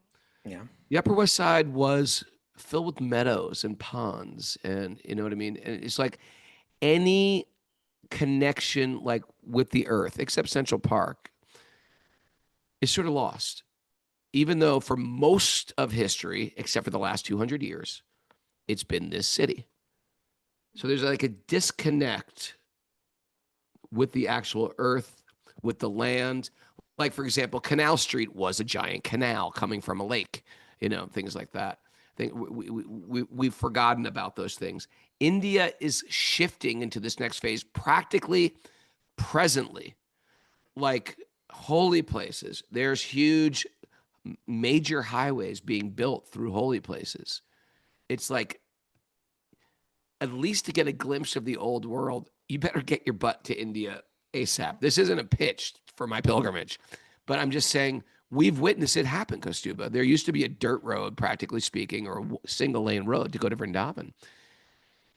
Yeah. The Upper West Side was filled with meadows and ponds, and you know what I mean? And it's like any connection like with the earth, except Central Park, is sort of lost. Even though for most of history, except for the last 200 years, it's been this city. So there's like a disconnect with the actual earth, with the land. Like, for example, Canal Street was a giant canal coming from a lake, you know, things like that. We've forgotten about those things. India is shifting into this next phase practically presently, like holy places. There's huge major highways being built through holy places. It's like, at least to get a glimpse of the old world, you better get your butt to India ASAP. This isn't a pitch for my pilgrimage, but I'm just saying we've witnessed it happen, Kaustubha. There used to be a dirt road, practically speaking, or a single lane road to go to Vrindavan.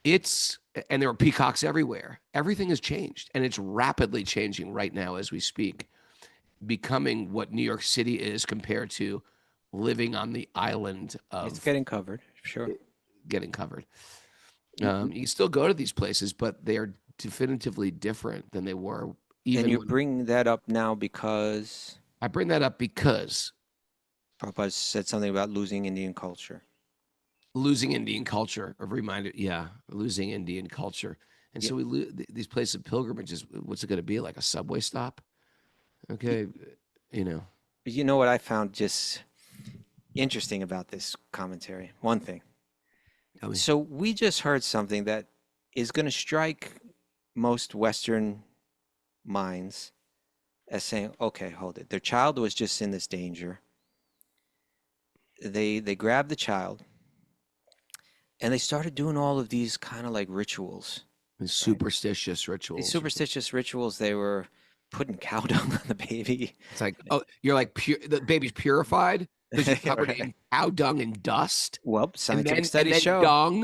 And there were peacocks everywhere. Everything has changed, and it's rapidly changing right now as we speak, becoming what New York City is compared to living on the island It's of getting covered, sure. getting covered. You can still go to these places, but they are definitively different than they were. And you When bring that up now because I bring that up because Prabhupada said something about losing Indian culture. losing Indian culture, losing Indian culture. And Yeah. so these places of pilgrimages, what's it going to be, like a subway stop? Okay, you know. You know what I found just interesting about this commentary? One thing. Tell me. So we just heard something that is going to strike most Western minds as saying, okay, hold it. Their child was just in this danger. They grabbed the child and they started doing all of these kind of like rituals. And superstitious These rituals. superstitious rituals, they were putting cow dung on the baby. It's like, oh, you're like, the baby's purified because you're covered Right. in cow dung and dust. Well, And scientific then studies show. dung.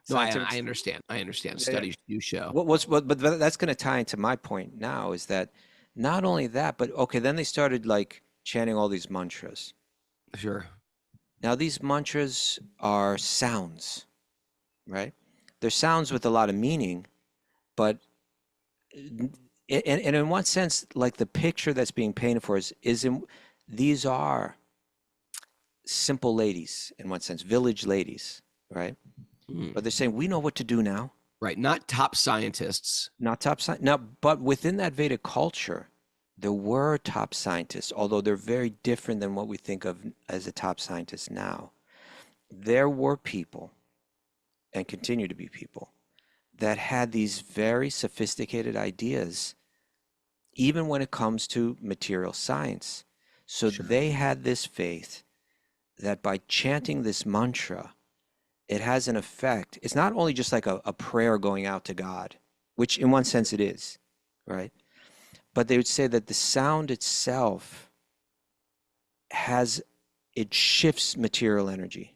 No, I Scientific, understand. I understand. yeah. Studies do show. But that's going to tie into my point now is that not only that, but okay, then they started like chanting all these mantras. Sure. Now these mantras are sounds, right? They're sounds with a lot of meaning, but and in one sense, like the picture that's being painted for us these are simple ladies in one sense, village ladies, right? But they're saying we know what to do now. Right. Not top scientists. Not top science. Now, but within that Vedic culture, there were top scientists, although they're very different than what we think of as a top scientist now. There were people, and continue to be people, that had these very sophisticated ideas, even when it comes to material science. So Sure. they had this faith that by chanting this mantra, it has an effect. It's not only just like a prayer going out to God, which in one sense it is, right? But they would say that the sound itself it shifts material energy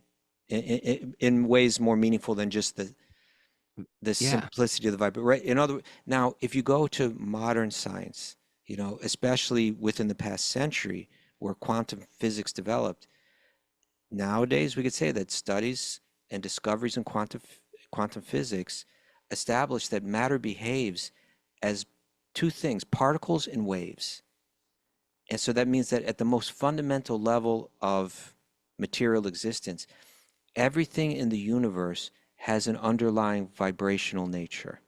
in ways more meaningful than just the Yeah. simplicity of the vibe. But right, now, if you go to modern science, you know, especially within the past century where quantum physics developed, nowadays we could say that studies and discoveries in quantum physics establish that matter behaves as two things, particles and waves. And so that means that at the most fundamental level of material existence, everything in the universe has an underlying vibrational nature,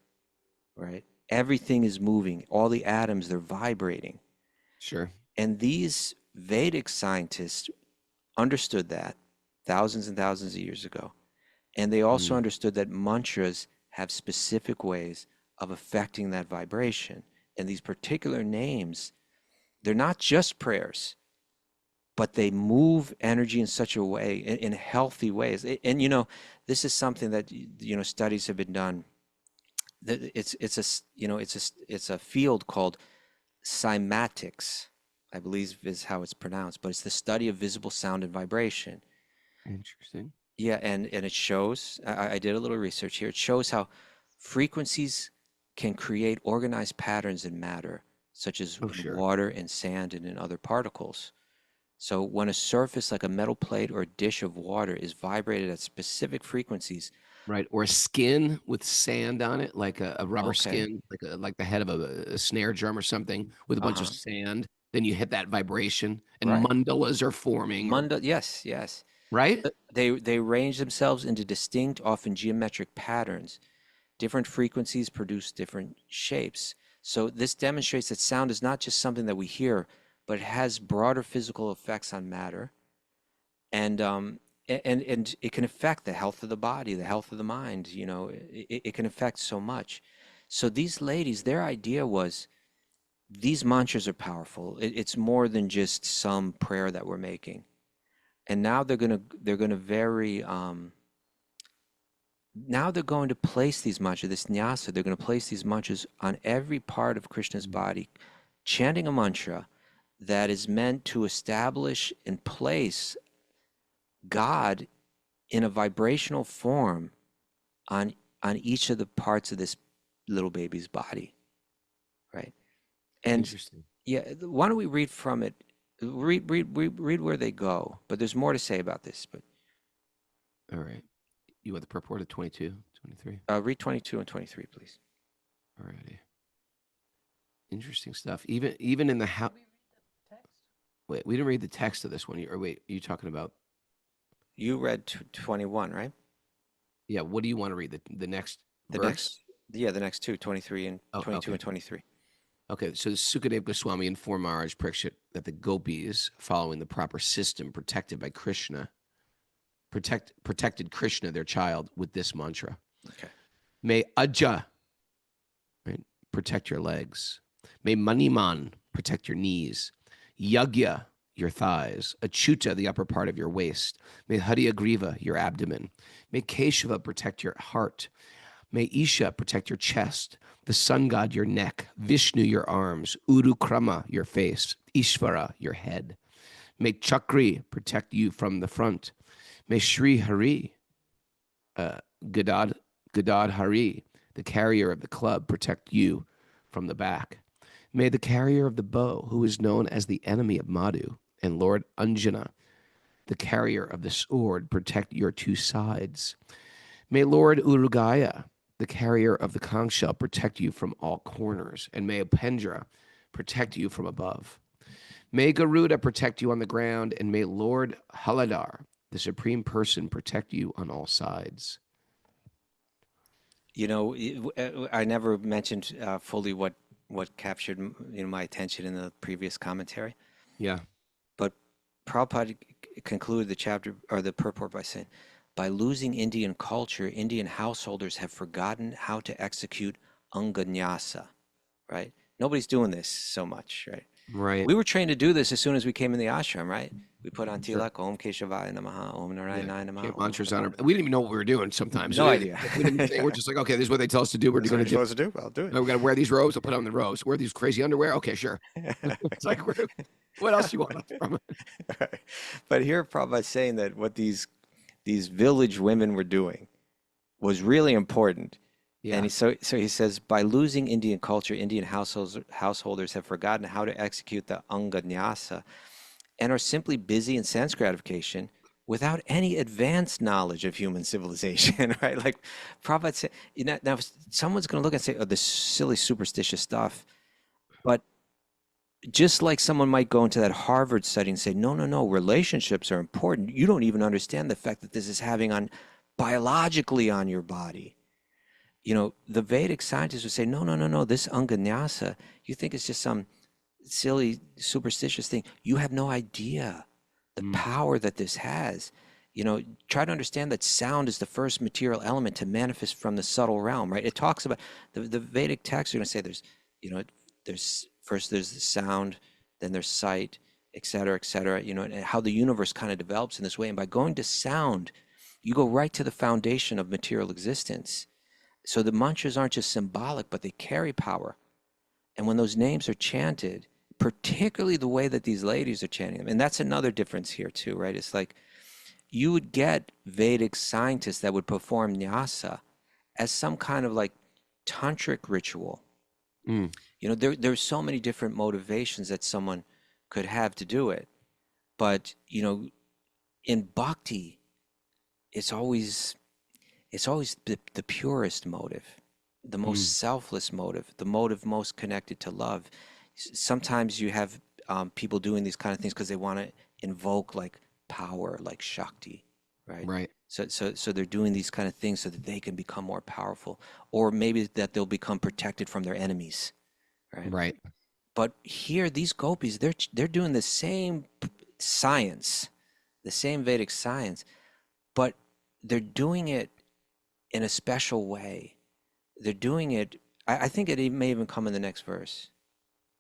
right? Everything is moving. All the atoms, they're vibrating. Sure. And these Vedic scientists understood that thousands and thousands of years ago. And they also understood that mantras have specific ways of affecting that vibration. And these particular names, they're not just prayers, but they move energy in such a way, in healthy ways. And, you know, this is something that, you know, studies have been done. It's a field called cymatics. I believe is how it's pronounced, but it's the study of visible sound and vibration. Interesting. Yeah, and it shows, I did a little research here. It shows how frequencies can create organized patterns in matter, such as Oh, in sure. water and sand and in other particles. So when a surface like a metal plate or a dish of water is vibrated at specific frequencies, Right. Or a skin with sand on it, like a rubber okay, skin, like the head of a snare drum or something with a bunch of uh-huh, sand. Then you hit that vibration and right. mandalas are forming, or Yes, yes. right? They arrange themselves into distinct, often geometric patterns. Different frequencies produce different shapes. So this demonstrates that sound is not just something that we hear, but it has broader physical effects on matter, and and it can affect the health of the body, the health of the mind. You know, it can affect so much. So these ladies, their idea was these mantras are powerful. It's more than just some prayer that we're making. And now they're gonna very now they're going to place these mantras, this nyasa, they're going to place these mantras on every part of Krishna's body, chanting a mantra that is meant to establish and place God in a vibrational form on each of the parts of this little baby's body, right? And Interesting. yeah, why don't we read from it? Read where they go. But there's more to say about this. But All right. You want the purport of 22, 23? read 22 and 23, please. All righty. Interesting stuff. Even in the house. Wait, we didn't read the text of this one. Or wait, are you talking about? You read 21, right? Yeah. What do you want to read? The next The verse? next, yeah, the next two, 23 and Oh, 22 okay. and 23. Okay, so Sukadeva Goswami informed Maharaj Parikshit that the gopis, following the proper system protected by Krishna, protected Krishna, their child, with this mantra. Okay. May Aja, right, protect your legs. May Maniman protect your knees. Yagya, your thighs. Achyuta, the upper part of your waist. May Hariagriva, your abdomen. May Keshava protect your heart. May Isha protect your chest, the sun god your neck, Vishnu your arms, Urukrama your face, Ishvara your head. May Chakri protect you from the front. May Sri Hari, Gadad Hari, the carrier of the club, protect you from the back. May the carrier of the bow, who is known as the enemy of Madhu, and Lord Anjana, the carrier of the sword, protect your two sides. May Lord Urugaya, the carrier of the conch shell, protect you from all corners, and may Upendra protect you from above. May Garuda protect you on the ground, and may Lord Haladar, the supreme person, protect you on all sides. You know, I never mentioned fully what captured my attention in the previous commentary, Yeah. but Prabhupada concluded the chapter or the purport by saying, by losing Indian culture, Indian householders have forgotten how to execute anganyasa, right? Nobody's doing this so much, right? Right. We were trained to do this as soon as we came in the ashram, right? We put on Sure. tilak, Om Keshavaya Namaha, Om Yeah. Narayana Namaha, Chant Om mantras on our. Bhagavata. We didn't even know what we were doing sometimes. No idea. We didn't think, we're just like, okay, this is what they tell us to do. We're going to do. to do. I'll do We're going to wear these robes. I'll put on the robes. Wear these crazy underwear. Okay, sure. It's like, what else do you want from it? But here Prabhupada's saying that what these village women were doing was really important. Yeah. And so he says, by losing Indian culture, Indian householders have forgotten how to execute the anganyasa and are simply busy in sense gratification without any advanced knowledge of human civilization, right? Like Prabhupada said, now someone's going to look and say, oh, this silly superstitious stuff. But just like someone might go into that Harvard study and say, no, relationships are important. You don't even understand the effect that this is having on biologically on your body. You know, the Vedic scientists would say, no, this anganyasa, you think it's just some silly superstitious thing. You have no idea the power that this has. You know, try to understand that sound is the first material element to manifest from the subtle realm, right? It talks about the Vedic texts are going to say there's the sound, then there's sight, et cetera, you know, and how the universe kind of develops in this way. And by going to sound, you go right to the foundation of material existence. So the mantras aren't just symbolic, but they carry power. And when those names are chanted, particularly the way that these ladies are chanting them. And that's another difference here too, right? It's like you would get Vedic scientists that would perform nyasa as some kind of like tantric ritual. Mm. You know, there's so many different motivations that someone could have to do it. But, you know, in bhakti, it's always the purest motive, the most selfless motive, the motive most connected to love. Sometimes you have people doing these kind of things because they want to invoke like power, like Shakti, right? Right. So they're doing these kind of things so that they can become more powerful, or maybe that they'll become protected from their enemies, right? Right. But here, these gopis, they're doing the same science, the same Vedic science, but they're doing it in a special way. They're doing it. I think it may even come in the next verse.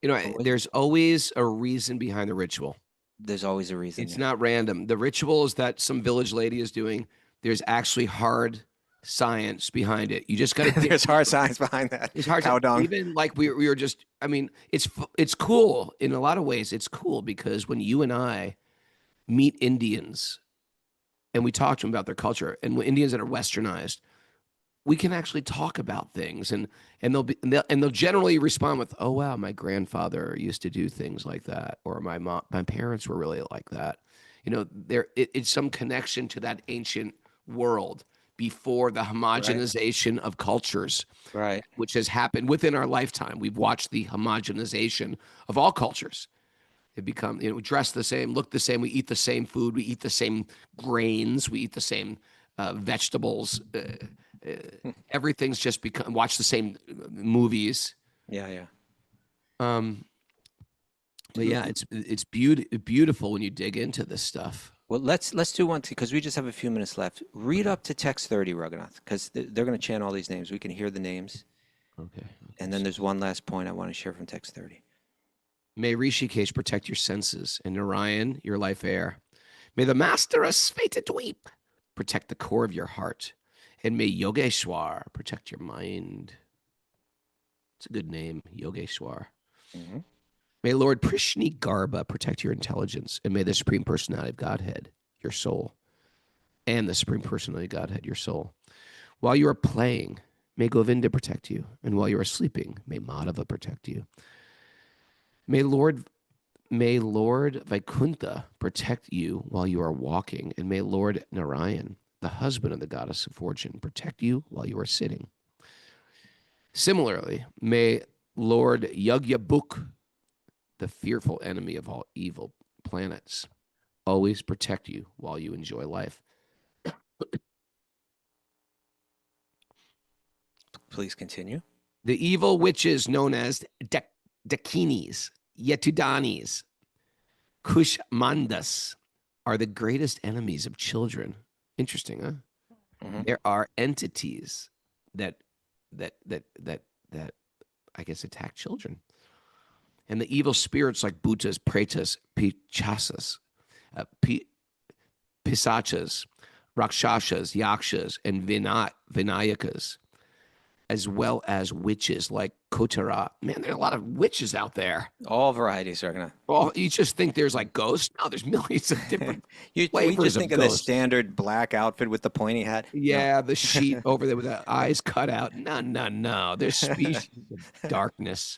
You know, But there's always a reason behind the ritual. there's always a reason. It's Yeah. not random. The rituals that some village lady is doing, there's actually hard science behind it. You just got to There's hard science behind that. It's hard Cow to dung. even like we were just. I mean, it's cool in a lot of ways. It's cool because when you and I meet Indians and we talk to them about their culture, and when Indians that are westernized, we can actually talk about things, and they'll generally respond with, "Oh wow, my grandfather used to do things like that," or my parents were really like that. You know, it's some connection to that ancient world before the homogenization of cultures, Right. which has happened within our lifetime. We've watched the homogenization of all cultures. They become, you know, we dress the same, look the same, we eat the same food, we eat the same grains, we eat the same vegetables. Everything's just become, watch the same movies. Yeah, yeah. But yeah, it's beautiful when you dig into this stuff. Well, let's do one because we just have a few minutes left. Read up to text 30, Raghunath, because they're going to chant all these names. We can hear the names. Okay. And then there's one last point I want to share from text 30. May Rishikesh protect your senses, and Narayan, your life air. May the master of Svetadweep protect the core of your heart, and may Yogeshwar protect your mind. It's a good name, Yogeshwar. Mm-hmm. May Lord Prishni Garba protect your intelligence, and may the Supreme Personality of Godhead, your soul, and the Supreme Personality of Godhead, your soul. While you are playing, may Govinda protect you, and while you are sleeping, may Madhava protect you. May Lord Vaikuntha protect you while you are walking, and may Lord Narayan, the husband of the goddess of fortune, protect you while you are sitting. Similarly, may Lord Yagyabuk, the fearful enemy of all evil planets, always protect you while you enjoy life. Please continue. The evil witches known as Dakinis, Yetudanis, Kushmandas are the greatest enemies of children. Interesting, huh? Mm-hmm. There are entities that I guess attack children. And the evil spirits like Bhutas, Pretas, Pichasas, Pisachas, Rakshasas, Yakshas, and Vinayakas, as well as witches like Kotara. Man, there are a lot of witches out there. All varieties, Raghunath. Well, you just think there's like ghosts. No, there's millions of different We flavors just of think of the ghosts. standard black outfit with the pointy hat. Yeah, the sheep over there with the eyes cut out. No. There's species of darkness.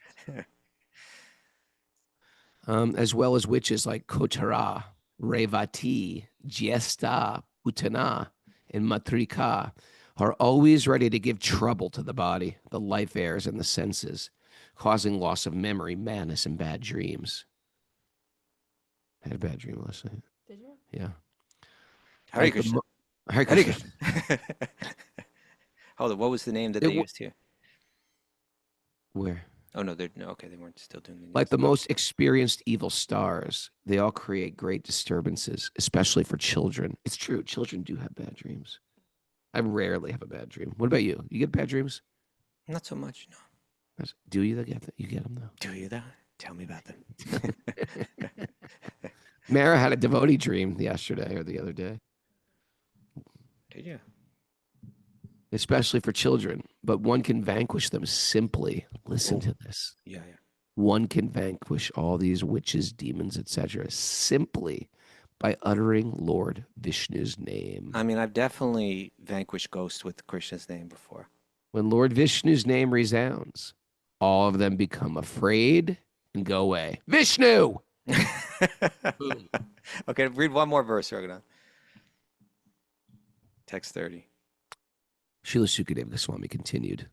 As well as witches like Kotara, Revati, Jesta, Utana, and Matrika are always ready to give trouble to the body, the life airs, and the senses, causing loss of memory, madness, and bad dreams. I had a bad dream last night. Did you? Yeah. Hare Krishna. Hare Hare Krishna. Krishna. Hold on. What was the name that It they wa- used here? Where? Oh, no. Okay. They weren't still doing the names. Like the most experienced evil stars, they all create great disturbances, especially for children. It's true. Children do have bad dreams. I rarely have a bad dream. What about you? You get bad dreams? Not so much, no. Do you get them? You get them though. Do you that? Tell me about them. Mara had a devotee dream yesterday or the other day, Did you? especially for children, but one can vanquish them simply. Listen to this. Yeah. One can vanquish all these witches, demons, etc., simply by uttering Lord Vishnu's name. I mean, I've definitely vanquished ghosts with Krishna's name before. When Lord Vishnu's name resounds, all of them become afraid and go away. Vishnu! Boom. Okay, read one more verse, Raghunath. Text 30. Srila Sukadeva Goswami continued.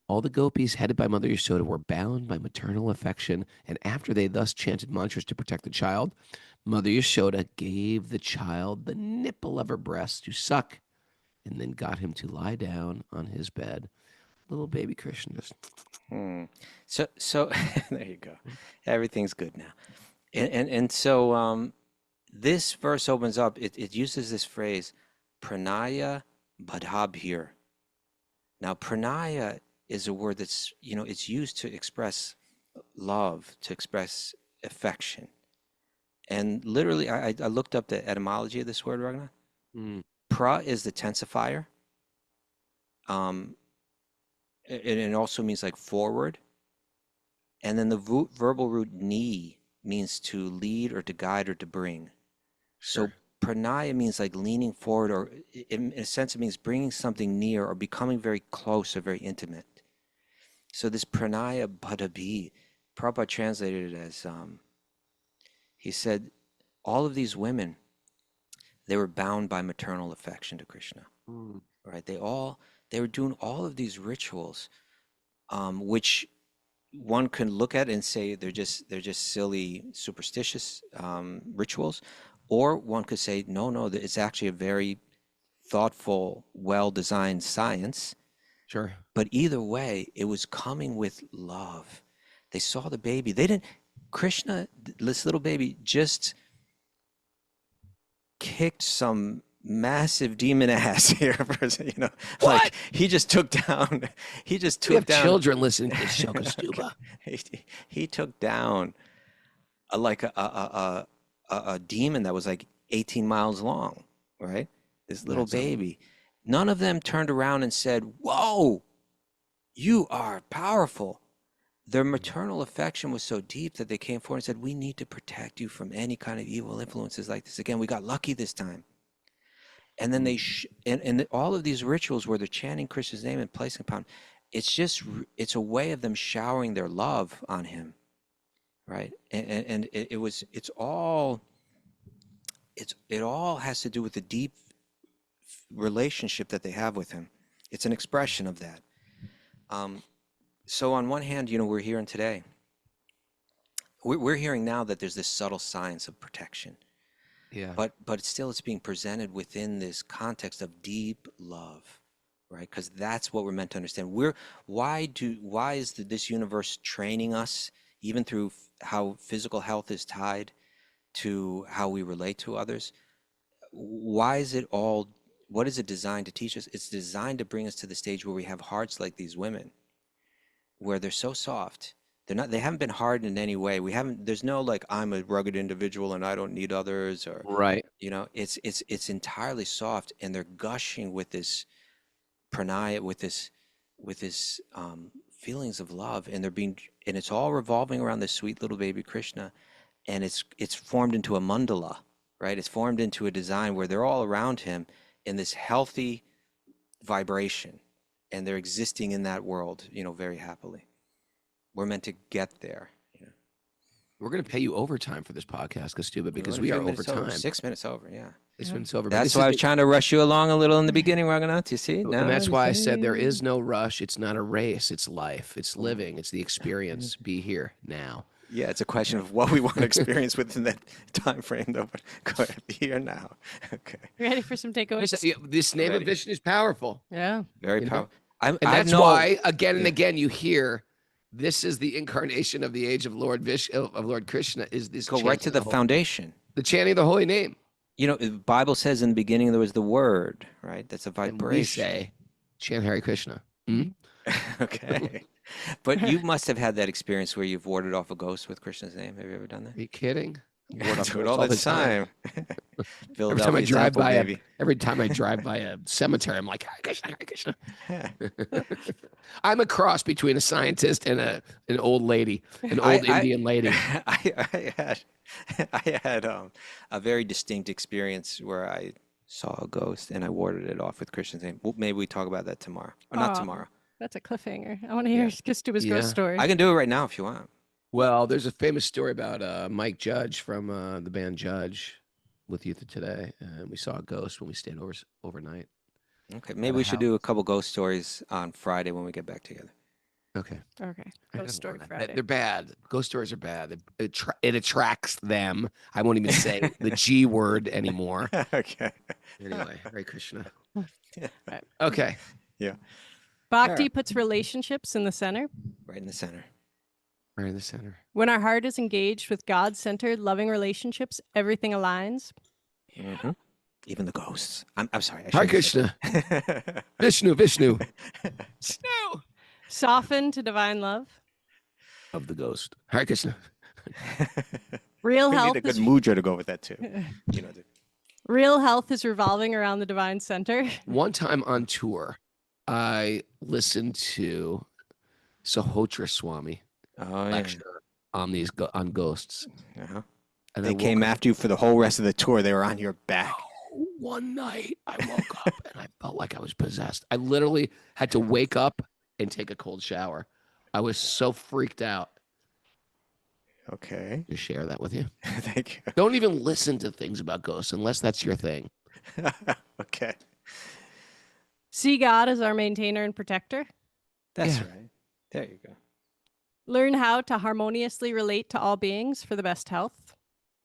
All the gopis headed by Mother Yasoda were bound by maternal affection, and after they thus chanted mantras to protect the child, Mother Yasoda gave the child the nipple of her breast to suck, and then got him to lie down on his bed. Little baby Krishna just... So there you go. Everything's good now. And so this verse opens up, it uses this phrase, pranaya badhabhir. Now, pranaya is a word that's, it's used to express love, to express affection. And literally, I looked up the etymology of this word, Raghunath. Pra is the tensifier. And it also means like forward. And then the verbal root ni means to lead or to guide or to bring. So pranaya means like leaning forward, or in a sense it means bringing something near or becoming very close or very intimate. So this pranaya badhabhi, Prabhupada translated it as, he said, all of these women, they were bound by maternal affection to Krishna, right? They were doing all of these rituals, which one can look at and say they're just silly, superstitious rituals, or one could say no, it's actually a very thoughtful, well-designed science. Sure. But either way, it was coming with love. They saw the baby. They didn't. Krishna, this little baby, just kicked some massive demon ass here. Like he just took down. He just took down. Children listening to this show, Kaustubha. He took down a demon that was like 18 miles long, right? This little baby. None of them turned around and said, "Whoa, you are powerful." Their maternal affection was so deep that they came forward and said, "We need to protect you from any kind of evil influences like this. Again, we got lucky this time." And then and all of these rituals where they're chanting Krishna's name and placing upon, it's a way of them showering their love on him, right? And it all has to do with the deep relationship that they have with him. It's an expression of that. So on one hand, we're hearing today, we're hearing now that there's this subtle science of protection. Yeah. But still it's being presented within this context of deep love, right? Because that's what we're meant to understand. Why is this universe training us, even through how physical health is tied to how we relate to others? Why is it all? What is it designed to teach us? It's designed to bring us to the stage where we have hearts like these women, where they're so soft. They haven't been hardened in any way. There's no like, I'm a rugged individual and I don't need others, or right. It's entirely soft, and they're gushing with this pranaya, with this feelings of love, and it's all revolving around this sweet little baby Krishna, and it's formed into a mandala, right? It's formed into a design where they're all around him in this healthy vibration, and they're existing in that world, very happily. We're meant to get there. We're going to pay you overtime for this podcast, Kaustubha, because we are over time. 6 minutes over, yeah. 6 minutes over. That's why I was trying to rush you along a little in the beginning, Raghunath. You see? And that's why I said there is no rush. It's not a race. It's life. It's living. It's the experience. Be here now. Yeah, it's a question of what we want to experience within that time frame, though. But go ahead, be here now. Okay. Ready for some takeaways? This name of Vishnu is powerful. Yeah. Very powerful. And that's why, again and again, you hear this is the incarnation of the age of Lord Krishna. Is this go right to the foundation? The chanting of the holy name. The Bible says in the beginning there was the word, right? That's a vibration. And we say, chant Hare Krishna. Okay. But you must have had that experience where you've warded off a ghost with Krishna's name. Have you ever done that? Are you kidding? I do it all the time. Philadelphia Temple, baby. every time I drive by a cemetery, I'm like, Hare Krishna, Hare Krishna. I'm a cross between a scientist and an old lady, an old Indian lady. I had a very distinct experience where I saw a ghost and I warded it off with Krishna's name. Well, maybe we talk about that tomorrow, or not Aw. tomorrow. That's a cliffhanger. I want to hear Kaustubha's Yeah. ghost story. I can do it right now if you want. Well, there's a famous story about Mike Judge from the band Judge with Youth of Today, and we saw a ghost when we stayed overnight. Okay, maybe we should do a couple ghost stories on Friday when we get back together. Okay. Okay. Ghost story They're Friday. bad. Ghost stories are bad. It attracts them. I won't even say the G word anymore. Okay. Anyway, Hare Krishna. Right. Okay. Bhakti puts relationships in the center. Right in the center. Right in the center. When our heart is engaged with God-centered, loving relationships, everything aligns. Mm-hmm. Even the ghosts. I'm sorry. Hare Krishna. Vishnu. Vishnu. Soften to divine love. Of the ghost. Hare Krishna. Real We health need a good is mudra to go with that too. You know, real health is revolving around the divine center. One time on tour, I listened to Sahotra Swami oh, yeah. lecture on on ghosts. Uh-huh. And They I came woke up- after you for the whole rest of the tour. They were on your back. One night I woke up and I felt like I was possessed. I literally had to wake up and take a cold shower. I was so freaked out. Okay. To share that with you. Thank you. Don't even listen to things about ghosts unless that's your thing. Okay. See God as our maintainer and protector. That's Yeah. right. There you go. Learn how to harmoniously relate to all beings for the best health.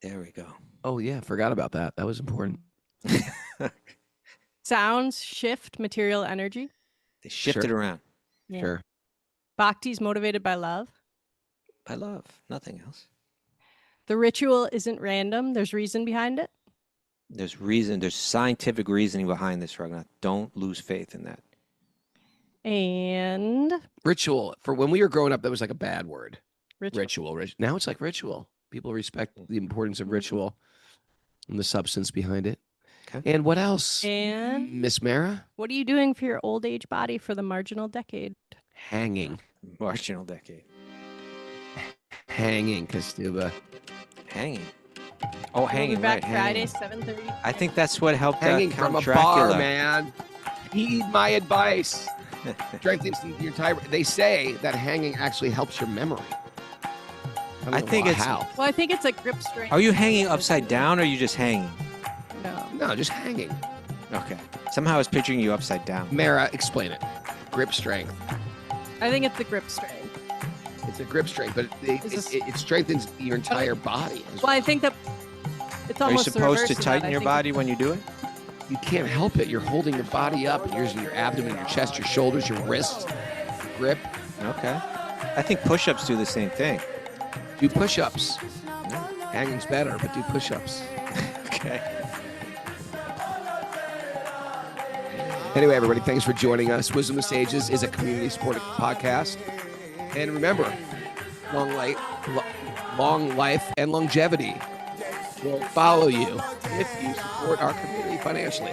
There we go. Oh yeah, forgot about that. That was important. Sounds shift material energy. They shifted Sure. around. Yeah. Sure. Bhakti's motivated by love. By love, nothing else. The ritual isn't random. There's reason behind it. There's reason. There's scientific reasoning behind this, Raghunath. Don't lose faith in that. And Ritual. For when we were growing up, that was like a bad word. ritual. Ritual. Now it's like ritual. People respect the importance of ritual and the substance behind it. Okay. And what else? And Miss Mara? what are you doing for your old age body for the marginal decade? Hanging. Marginal decade. Hanging, Kaustubha. Hanging. Oh, We'll hanging. be back right, Friday, hanging. 7:30. I think that's what helped Hanging Count from a Dracula. bar, man. Heed my advice. Strengthens your entire. They say that hanging actually helps your memory. don't I know think it's- how. Well, I think it's like grip strength. Are you hanging upside down or are you just hanging? No. No, just hanging. Okay. Somehow I was picturing you upside down. Mara, explain it. Grip strength. I think it's the grip strength. It's a grip strength, but Is this- it strengthens your entire body. Well, I think that it's Are you almost the supposed reverse to of that. tighten I your think body when you do it? You can't help it. You're holding your body up. You're using your abdomen, your chest, your shoulders, your wrists. Grip. Okay. I think push-ups do the same thing. Do push-ups. Hanging's better, but do push-ups. Okay. Anyway, everybody, thanks for joining us. Wisdom of Sages is a community-supported podcast. And remember, long life and longevity will follow you if you support our community financially.